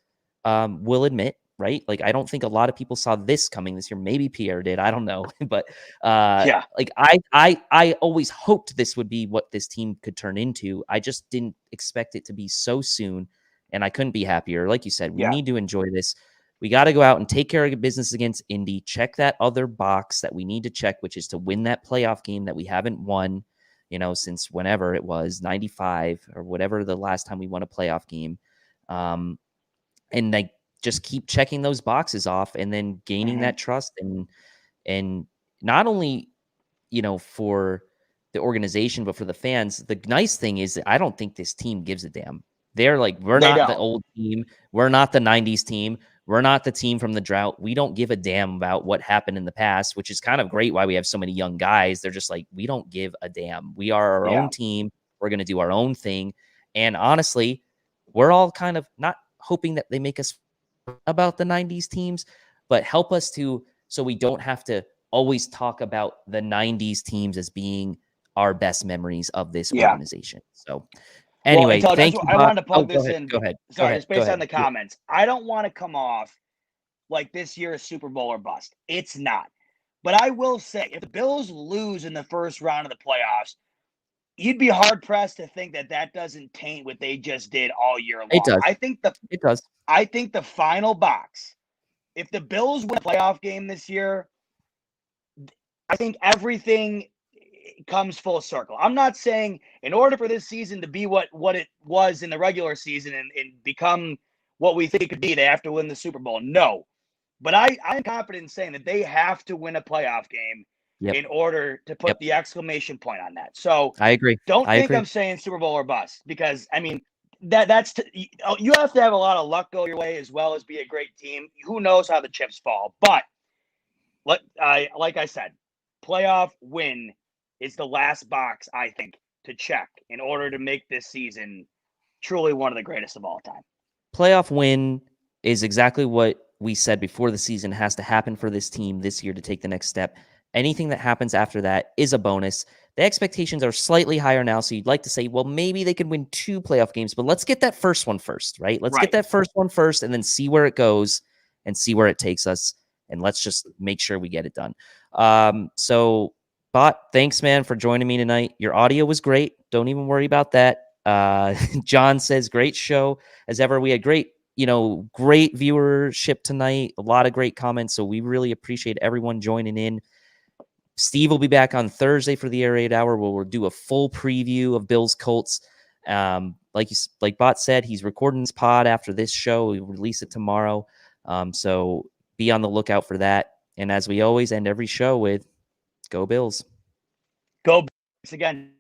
Speaker 3: will admit, right? Like, I don't think a lot of people saw this coming this year. Maybe Pierre did. I don't know. But like I always hoped this would be what this team could turn into. I just didn't expect it to be so soon, and I couldn't be happier. Like you said, we need to enjoy this. We got to go out and take care of business against Indy, check that other box that we need to check, which is to win that playoff game that we haven't won, since whenever it was, 95 or whatever the last time we won a playoff game. And like, just keep checking those boxes off and then gaining that trust and not only, for the organization, but for the fans. The nice thing is that I don't think this team gives a damn. They're like, we're
Speaker 4: They
Speaker 3: not the
Speaker 4: don't.
Speaker 3: old team. We're not the 90s team. We're not the team from the drought. We don't give a damn about what happened in the past, which is kind of great why we have so many young guys. They're just like, we don't give a damn. We are our own team. We're going to do our own thing. And honestly, we're all kind of not hoping that they make us about the 90s teams, but help us so we don't have to always talk about the 90s teams as being our best memories of this organization. So anyway, thank you.
Speaker 4: I wanted to plug this
Speaker 3: ahead,
Speaker 4: in.
Speaker 3: Go ahead.
Speaker 4: Sorry, just based on the comments. I don't want to come off like this year is Super Bowl or bust. It's not. But I will say, if the Bills lose in the first round of the playoffs, you'd be hard pressed to think that doesn't taint what they just did all year long.
Speaker 3: It does.
Speaker 4: It does. I think the final box, if the Bills win a playoff game this year, I think everything comes full circle. I'm not saying in order for this season to be what it was in the regular season and become what we think it could be, they have to win the Super Bowl. No. But I'm confident in saying that they have to win a playoff game in order to put the exclamation point on that. So
Speaker 3: I agree.
Speaker 4: Don't think I'm saying Super Bowl or bust, because I mean you have to have a lot of luck go your way as well as be a great team. Who knows how the chips fall? But like I said, playoff win is the last box, I think, to check in order to make this season truly one of the greatest of all time.
Speaker 3: Playoff win is exactly what we said before the season has to happen for this team this year to take the next step. Anything that happens after that is a bonus. The expectations are slightly higher now, so you'd like to say, well, maybe they could win 2 playoff games, but let's get that first one first, right? Let's get that first one first and then see where it goes and see where it takes us, and let's just make sure we get it done. So, Bot, thanks, man, for joining me tonight. Your audio was great. Don't even worry about that. John says, great show. As ever, we had great viewership tonight, a lot of great comments, so we really appreciate everyone joining in. Steve will be back on Thursday for the Air Raid Hour, where we'll do a full preview of Bills Colts. Like Bot said, he's recording this pod after this show. We'll release it tomorrow. So be on the lookout for that. And as we always end every show with, go Bills.
Speaker 4: Go Bills again.